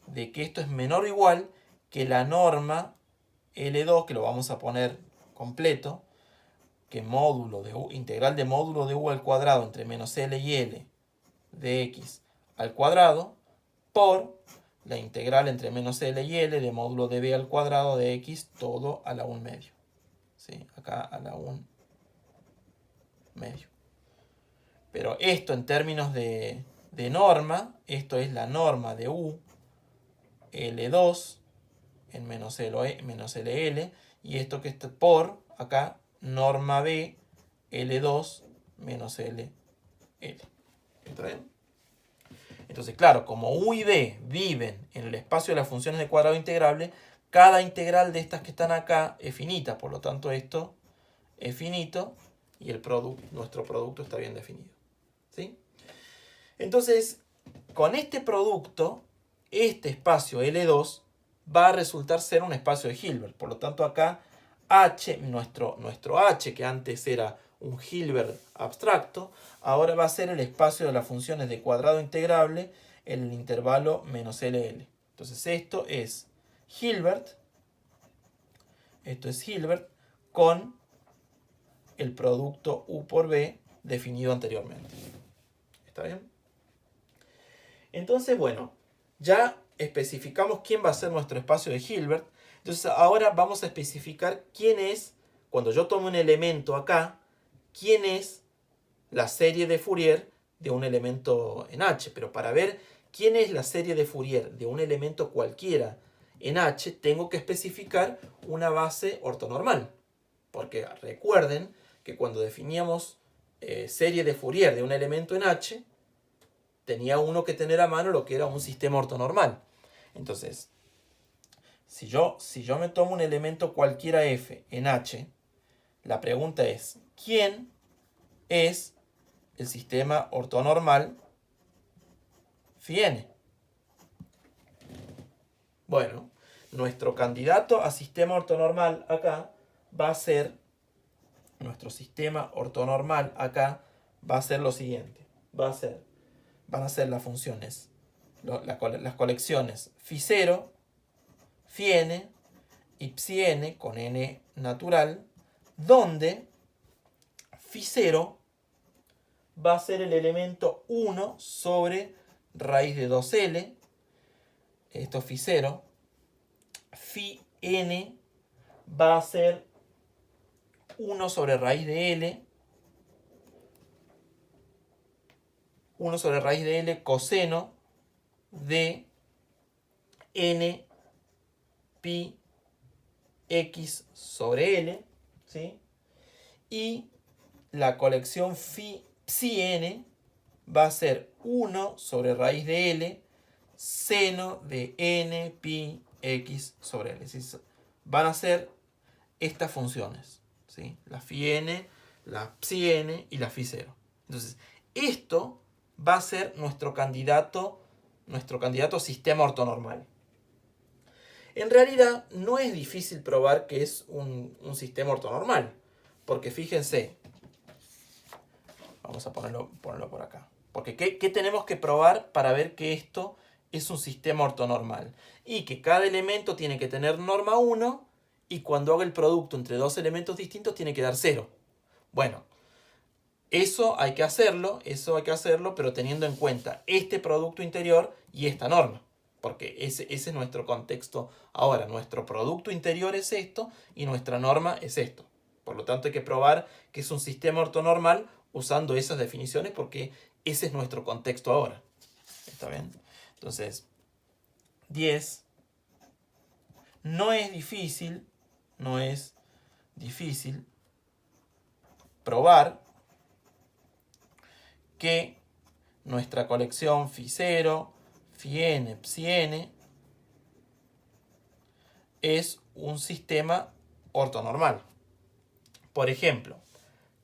Speaker 1: de que esto es menor o igual que la norma L2, que lo vamos a poner completo, que módulo de U, integral de módulo de U al cuadrado entre menos L y L de X al cuadrado por la integral entre menos L y L de módulo de B al cuadrado de X todo a la 1 medio. ¿Sí? Acá a la 1 medio. Pero esto en términos de norma, esto es la norma de U L2 en menos LL, y esto que está por acá, norma B L2 menos LL. ¿Está bien? Entonces, claro, como U y B viven en el espacio de las funciones de cuadrado integrable, cada integral de estas que están acá es finita, por lo tanto esto es finito y nuestro producto está bien definido. ¿Sí? Entonces, con este producto, este espacio L2 va a resultar ser un espacio de Hilbert. Por lo tanto, acá H, nuestro H, que antes era un Hilbert abstracto, ahora va a ser el espacio de las funciones de cuadrado integrable en el intervalo menos LL. Entonces, esto es Hilbert con el producto U por B definido anteriormente. ¿Está bien? Entonces, bueno, ya especificamos quién va a ser nuestro espacio de Hilbert. Entonces, ahora vamos a especificar quién es, cuando yo tomo un elemento acá, quién es la serie de Fourier de un elemento en H. Pero para ver quién es la serie de Fourier de un elemento cualquiera en H, tengo que especificar una base ortonormal. Porque recuerden que cuando definíamos serie de Fourier de un elemento en H, tenía uno que tener a mano lo que era un sistema ortonormal. Entonces, si yo me tomo un elemento cualquiera f en H, La pregunta es, ¿quién es el sistema ortonormal phi n? Bueno, nuestro candidato a sistema ortonormal acá va a ser, nuestro sistema ortonormal acá va a ser lo siguiente. Van a ser las funciones, las colecciones phi0, phi n y psi n con n natural, donde phi0 va a ser el elemento 1 sobre raíz de 2L, esto es phi0, phi n va a ser 1 sobre raíz de L, 1 sobre raíz de L coseno de n pi x sobre L, ¿sí? Y la colección psi n va a ser 1 sobre raíz de L seno de n pi x sobre L. ¿Sí? Van a ser estas funciones, ¿sí? La phi n, la psi n y la phi0. Entonces, esto va a ser nuestro candidato sistema ortonormal. En realidad, no es difícil probar que es un sistema ortonormal, porque fíjense, vamos a ponerlo por acá. Porque ¿qué tenemos que probar para ver que esto es un sistema ortonormal? Y que cada elemento tiene que tener norma 1 y cuando haga el producto entre dos elementos distintos tiene que dar 0. Bueno, eso hay que hacerlo, pero teniendo en cuenta este producto interior y esta norma. Porque ese es nuestro contexto ahora. Nuestro producto interior es esto y nuestra norma es esto. Por lo tanto hay que probar que es un sistema ortonormal usando esas definiciones porque ese es nuestro contexto ahora. ¿Está bien? Entonces, 10. No es difícil probar que nuestra colección phi0, phi n, psi n es un sistema ortonormal. Por ejemplo,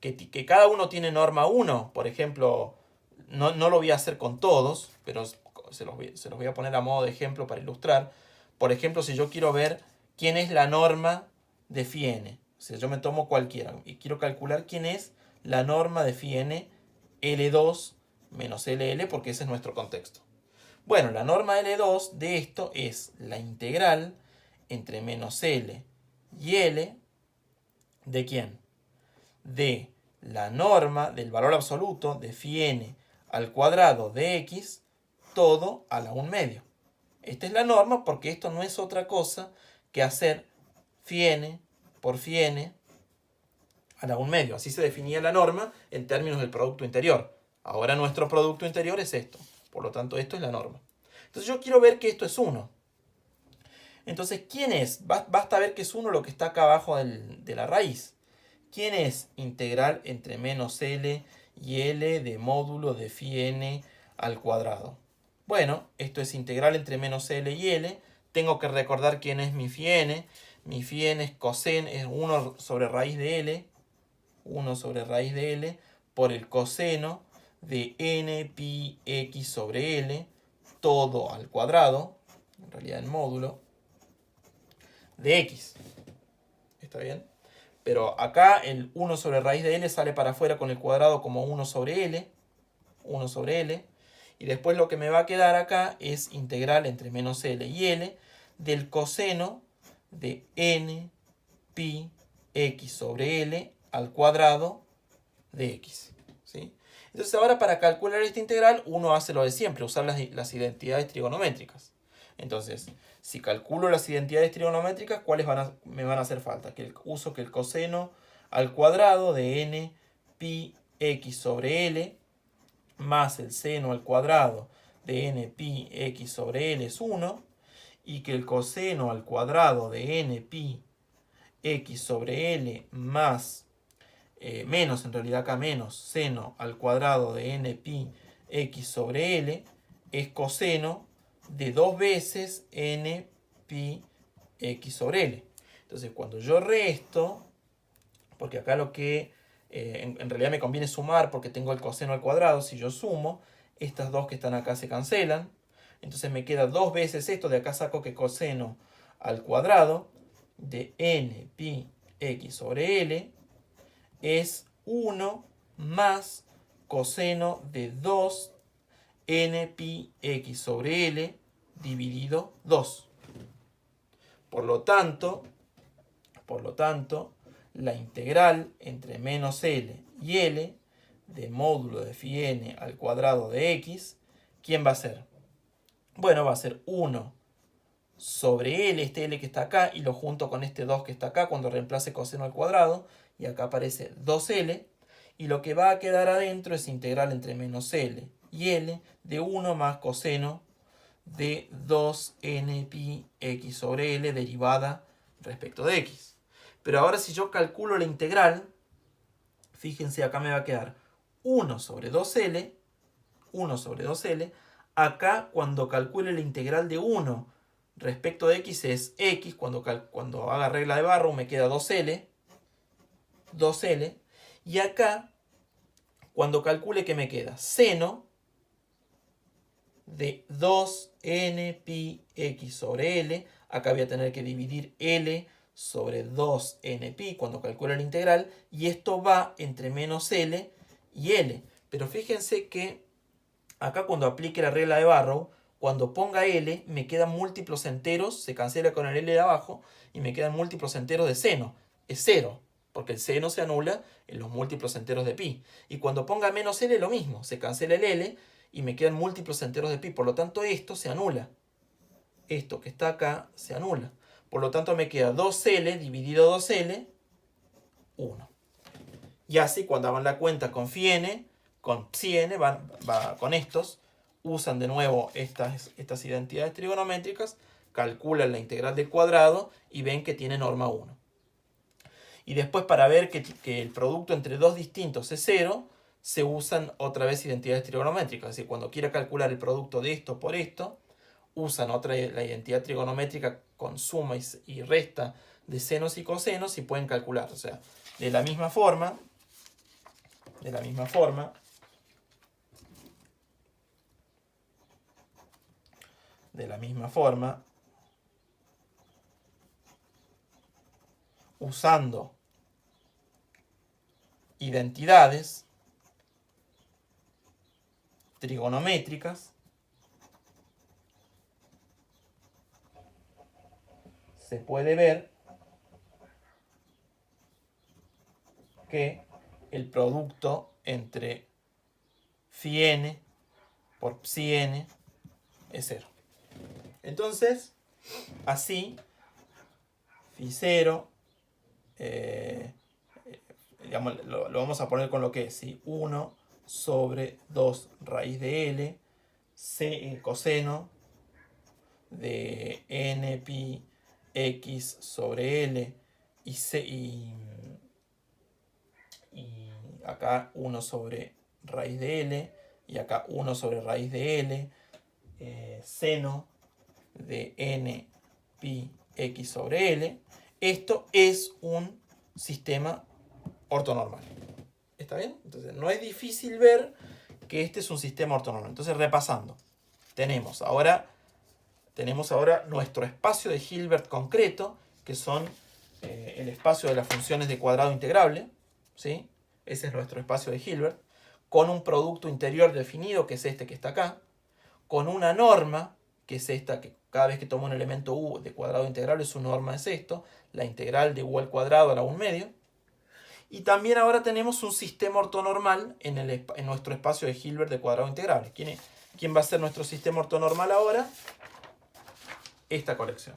Speaker 1: que cada uno tiene norma 1, por ejemplo, no lo voy a hacer con todos, pero se los voy a poner a modo de ejemplo para ilustrar. Por ejemplo, si yo quiero ver quién es la norma de phi n, o sea, yo me tomo cualquiera y quiero calcular quién es la norma de phi n L2 menos LL, porque ese es nuestro contexto. Bueno, la norma L2 de esto es la integral entre menos L y L ¿de quién? De la norma del valor absoluto de phi n al cuadrado de x todo a la 1/2. Esta es la norma porque esto no es otra cosa que hacer phi n por phi n a la 1/2. Así se definía la norma en términos del producto interior. Ahora nuestro producto interior es esto. Por lo tanto, esto es la norma. Entonces yo quiero ver que esto es 1. Entonces, ¿quién es? Basta ver que es 1 lo que está acá abajo de la raíz. ¿Quién es integral entre menos L y L de módulo de phi n al cuadrado? Bueno, esto es integral entre menos L y L. Tengo que recordar quién es mi phi n. Mi phi n es coseno, es 1 sobre raíz de L. 1 sobre raíz de L por el coseno de n pi x sobre L, todo al cuadrado, en realidad el módulo, de x. ¿Está bien? Pero acá el 1 sobre raíz de L sale para afuera con el cuadrado como 1 sobre L. 1 sobre L. Y después lo que me va a quedar acá es integral entre menos L y L del coseno de n pi x sobre L al cuadrado de x. ¿Sí? Entonces ahora para calcular esta integral uno hace lo de siempre, usar las identidades trigonométricas. Entonces, si calculo las identidades trigonométricas, ¿cuáles me van a hacer falta? Uso que el coseno al cuadrado de n pi x sobre L más el seno al cuadrado de n pi x sobre L es 1 y que el coseno al cuadrado de n pi x sobre L más menos, en realidad acá menos, seno al cuadrado de n pi x sobre L es coseno de 2 veces n pi x sobre L. Entonces cuando yo resto porque acá lo que en realidad me conviene sumar porque tengo el coseno al cuadrado. Si yo sumo, estas dos que están acá se cancelan. Entonces me queda dos veces esto. De acá saco que coseno al cuadrado de n pi x sobre l es 1 más coseno de 2 n pi x sobre l dividido 2. Por lo tanto, la integral entre menos l y l de módulo de phi n al cuadrado de x, ¿quién va a ser? Bueno, va a ser 1 sobre l, este l que está acá, y lo junto con este 2 que está acá cuando reemplace coseno al cuadrado, y acá aparece 2l, y lo que va a quedar adentro es integral entre menos l y l de 1 más coseno de 2n pi x sobre l derivada respecto de x. Pero ahora si yo calculo la integral, fíjense, acá me va a quedar 1 sobre 2l, acá cuando calcule la integral de 1 respecto de x es x, cuando haga regla de Barrow me queda 2l, y acá cuando calcule, ¿qué me queda? Seno de 2n pi x sobre l, acá voy a tener que dividir l sobre 2n pi cuando calcule la integral, y esto va entre menos l y l. Pero fíjense que acá cuando aplique la regla de Barrow, cuando ponga l, me quedan múltiplos enteros, se cancela con el l de abajo, y me quedan múltiplos enteros de seno. Es 0, porque el seno se anula en los múltiplos enteros de pi. Y cuando ponga menos l, lo mismo, se cancela el l, y me quedan múltiplos enteros de pi. Por lo tanto, esto se anula. Esto que está acá se anula. Por lo tanto, me queda 2l dividido 2l, 1. Y así, cuando hagan la cuenta con phi n, con psi n, con estos, usan de nuevo estas identidades trigonométricas, calculan la integral del cuadrado y ven que tiene norma 1. Y después, para ver que el producto entre dos distintos es 0, se usan otra vez identidades trigonométricas. Es decir, cuando quiera calcular el producto de esto por esto, usan la identidad trigonométrica con suma y resta de senos y cosenos y pueden calcular. O sea, de la misma forma, usando identidades trigonométricas, se puede ver que el producto entre phi n por psi n es 0. Entonces, así, phi 0, digamos, lo vamos a poner con lo que es, ¿sí? 1 sobre 2 raíz de l, coseno de n pi x sobre l, y acá 1 sobre raíz de l, y acá 1 sobre raíz de l, seno de n pi x sobre l. Esto es un sistema ortonormal. ¿Está bien? Entonces no es difícil ver que este es un sistema ortonormal. Entonces, repasando, tenemos ahora nuestro espacio de Hilbert concreto, que son el espacio de las funciones de cuadrado integrable, ¿sí? Ese es nuestro espacio de Hilbert, con un producto interior definido, que es este que está acá, con una norma, que es esta, que cada vez que tomo un elemento u de cuadrado integrable, su norma es esto, la integral de u al cuadrado a la 1/2. Y también ahora tenemos un sistema ortonormal en nuestro espacio de Hilbert de cuadrado integrable. ¿Quién va a ser nuestro sistema ortonormal ahora? Esta colección.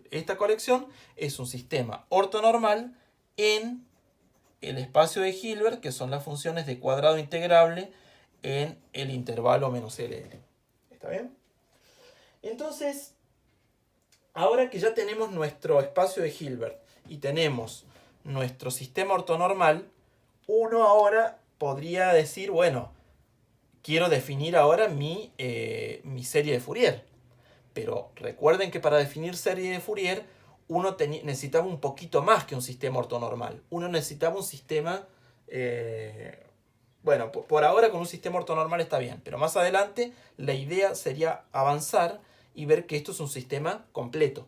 Speaker 1: Esta colección es un sistema ortonormal en el espacio de Hilbert, que son las funciones de cuadrado integrable en el intervalo menos LL. ¿Está bien? Entonces, ahora que ya tenemos nuestro espacio de Hilbert y tenemos nuestro sistema ortonormal, uno ahora podría decir, bueno, quiero definir ahora mi serie de Fourier. Pero recuerden que para definir serie de Fourier, uno necesitaba un poquito más que un sistema ortonormal. Uno necesitaba un sistema... bueno, por ahora con un sistema ortonormal está bien, pero más adelante la idea sería avanzar y ver que esto es un sistema completo.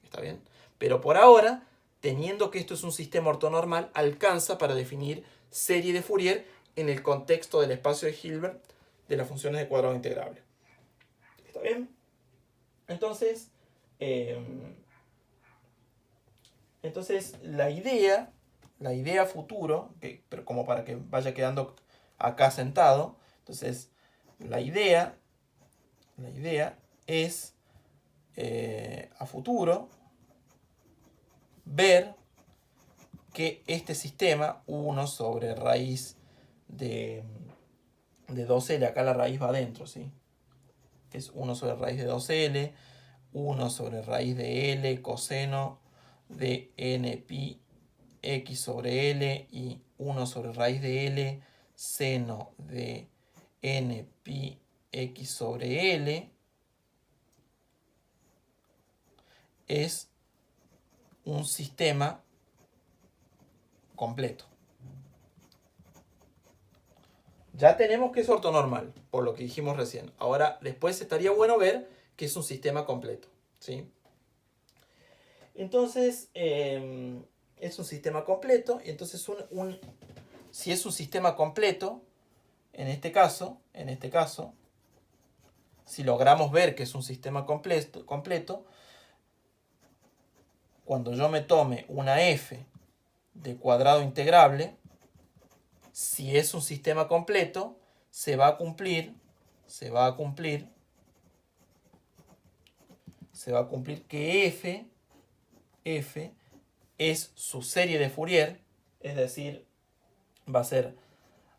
Speaker 1: ¿Está bien? Pero por ahora, teniendo que esto es un sistema ortonormal, alcanza para definir serie de Fourier en el contexto del espacio de Hilbert de las funciones de cuadrado integrable. ¿Está bien? Entonces, la idea futuro, pero como para que vaya quedando acá sentado, entonces la idea es a futuro ver que este sistema, 1 sobre raíz de 2L, acá la raíz va adentro, ¿sí? Es 1 sobre raíz de 2L, 1 sobre raíz de L, coseno de n pi x sobre L y 1 sobre raíz de L, seno de n pi x sobre L, es un sistema completo. Ya tenemos que es ortonormal, por lo que dijimos recién. Ahora, después estaría bueno ver que es un sistema completo, ¿sí? Entonces, es un sistema completo, y entonces si es un sistema completo, en este caso, si logramos ver que es un sistema completo, cuando yo me tome una f de cuadrado integrable, si es un sistema completo, se va a cumplir que f es su serie de Fourier, es decir, va a ser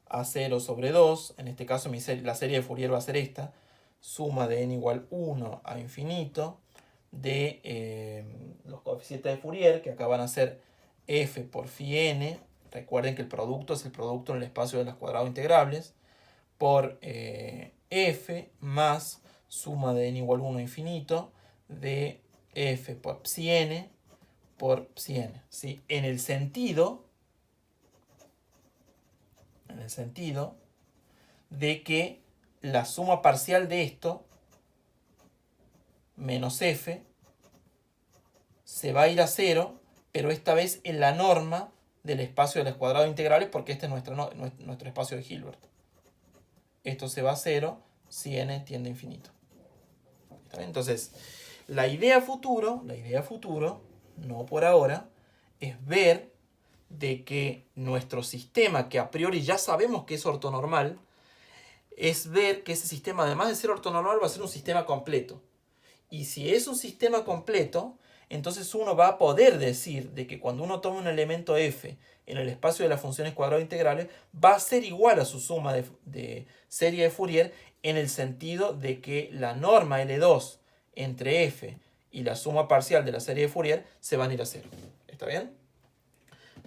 Speaker 1: A0 sobre 2, en este caso la serie de Fourier va a ser esta, suma de n igual 1 a infinito de los coeficientes de Fourier, que acá van a ser f por phi n. Recuerden que el producto es el producto en el espacio de los cuadrados integrables, por f más suma de n igual 1 a infinito de f por psi n por psi n, ¿sí? En el sentido de que la suma parcial de esto menos f se va a ir a 0, pero esta vez en la norma del espacio de los cuadrados integrales, porque este es nuestro espacio de Hilbert. Esto se va a 0 si n tiende a infinito. ¿Está bien? Entonces, la idea futuro, no por ahora, es ver de que nuestro sistema, que a priori ya sabemos que es ortonormal, es ver que ese sistema, además de ser ortonormal, va a ser un sistema completo. Y si es un sistema completo, entonces uno va a poder decir de que cuando uno toma un elemento f en el espacio de las funciones cuadrado integrales, va a ser igual a su suma de serie de Fourier, en el sentido de que la norma L2 entre f y la suma parcial de la serie de Fourier se van a ir a 0. ¿Está bien?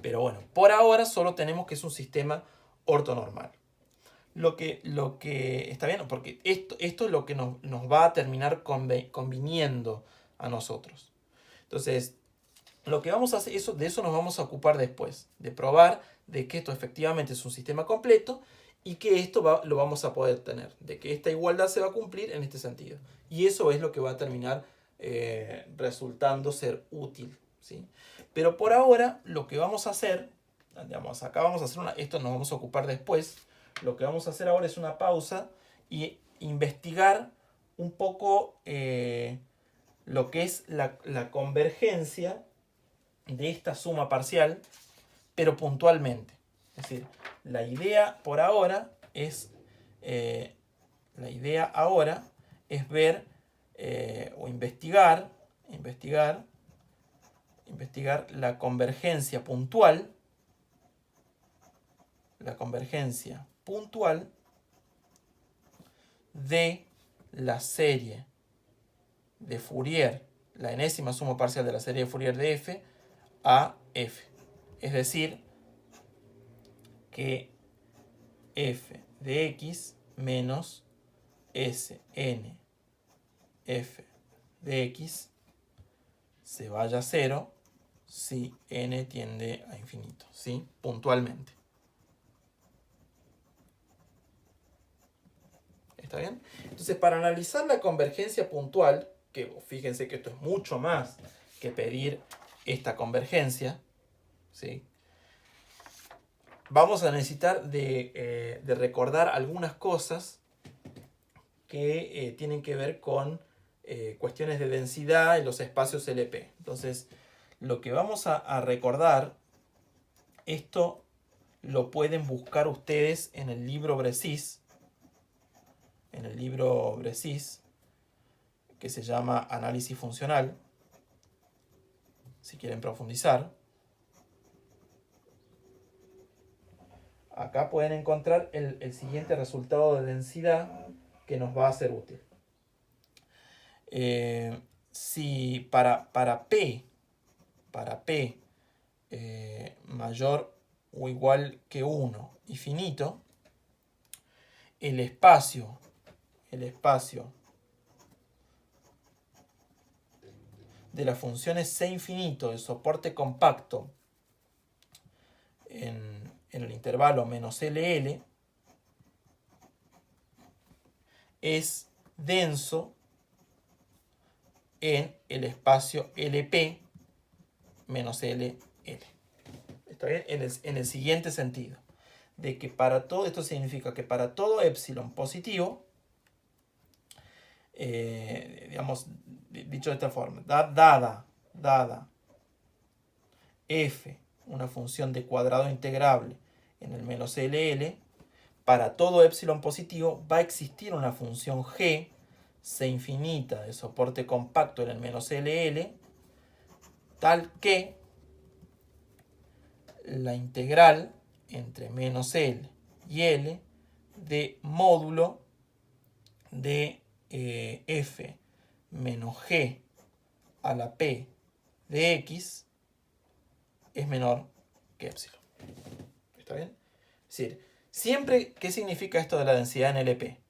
Speaker 1: Pero bueno, por ahora solo tenemos que es un sistema ortonormal. Lo que está bien, porque esto es lo que nos va a terminar conviniendo a nosotros. Entonces, lo que vamos a hacer, de eso nos vamos a ocupar después, de probar de que esto efectivamente es un sistema completo y que esto lo vamos a poder tener, de que esta igualdad se va a cumplir en este sentido. Y eso es lo que va a terminar resultando ser útil, ¿sí? Pero por ahora, lo que vamos a hacer, digamos, acá vamos a hacer esto nos vamos a ocupar después. Lo que vamos a hacer ahora es una pausa y investigar un poco lo que es la convergencia de esta suma parcial, pero puntualmente. Es decir, la idea ahora es ver o investigar la convergencia puntual, de la serie de Fourier, la enésima suma parcial de la serie de Fourier de f a f. Es decir, que f de x menos Sn f de x se vaya a 0 si n tiende a infinito, ¿sí? Puntualmente. ¿Está bien? Entonces, para analizar la convergencia puntual, que fíjense que esto es mucho más que pedir esta convergencia, ¿sí? Vamos a necesitar de recordar algunas cosas que tienen que ver con cuestiones de densidad en los espacios LP. Entonces, lo que vamos a recordar, esto lo pueden buscar ustedes en el libro Bressis, que se llama Análisis Funcional, si quieren profundizar. Acá pueden encontrar el siguiente resultado de densidad que nos va a ser útil. Si para P mayor o igual que 1 y finito, el espacio de las funciones C infinito de soporte compacto en el intervalo menos LL es denso en el espacio LP menos LL. ¿Está bien? En el siguiente sentido, de que para todo, esto significa que para todo epsilon positivo, digamos, dicho de esta forma, dada f, una función de cuadrado integrable en el menos LL, para todo epsilon positivo va a existir una función g, C infinita de soporte compacto en el menos LL, tal que la integral entre menos L y L de módulo de f menos g a la p de x es menor que epsilon. ¿Está bien? Es decir, siempre, ¿qué significa esto de la densidad en LP?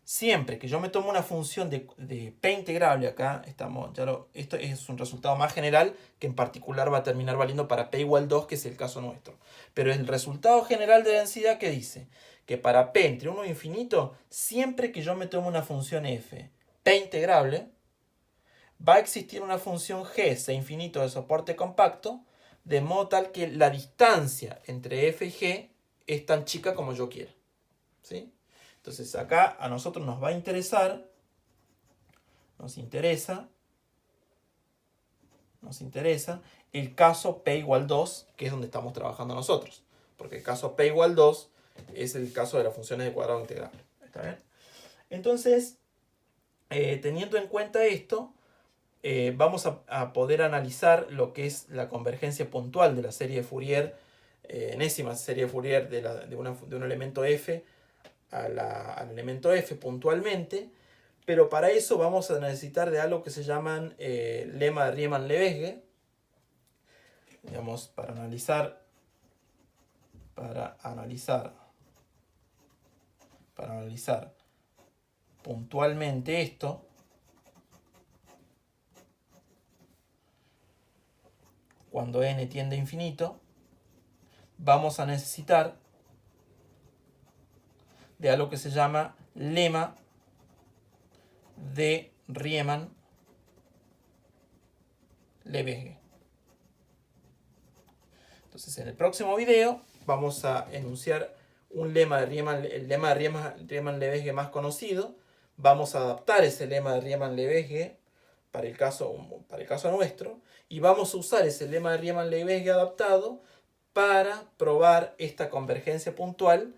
Speaker 1: Siempre que yo me tomo una función de P integrable, acá estamos, esto es un resultado más general que en particular va a terminar valiendo para P igual 2, que es el caso nuestro. Pero el resultado general de densidad que dice que para P entre 1 e infinito, siempre que yo me tomo una función F P integrable, va a existir una función G, C infinito de soporte compacto, de modo tal que la distancia entre F y G es tan chica como yo quiera. ¿Sí? Entonces acá a nosotros nos va a interesar, nos interesa el caso P igual 2, que es donde estamos trabajando nosotros. Porque el caso P igual 2 es el caso de las funciones de cuadrado integrable. ¿Está bien? Entonces, teniendo en cuenta esto, vamos a poder analizar lo que es la convergencia puntual de la serie de Fourier, enésima serie de Fourier de un elemento f al elemento f puntualmente, pero para eso vamos a necesitar de algo que se llaman lema de Riemann-Lebesgue, digamos, para analizar puntualmente esto. Cuando n tiende a infinito, vamos a necesitar de algo que se llama lema de Riemann-Lebesgue. Entonces, en el próximo video vamos a enunciar un lema de el lema de Riemann-Lebesgue más conocido. Vamos a adaptar ese lema de Riemann-Lebesgue para el caso nuestro, y vamos a usar ese lema de Riemann-Lebesgue adaptado para probar esta convergencia puntual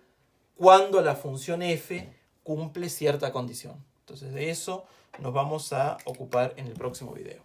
Speaker 1: cuando la función f cumple cierta condición. Entonces, de eso nos vamos a ocupar en el próximo video.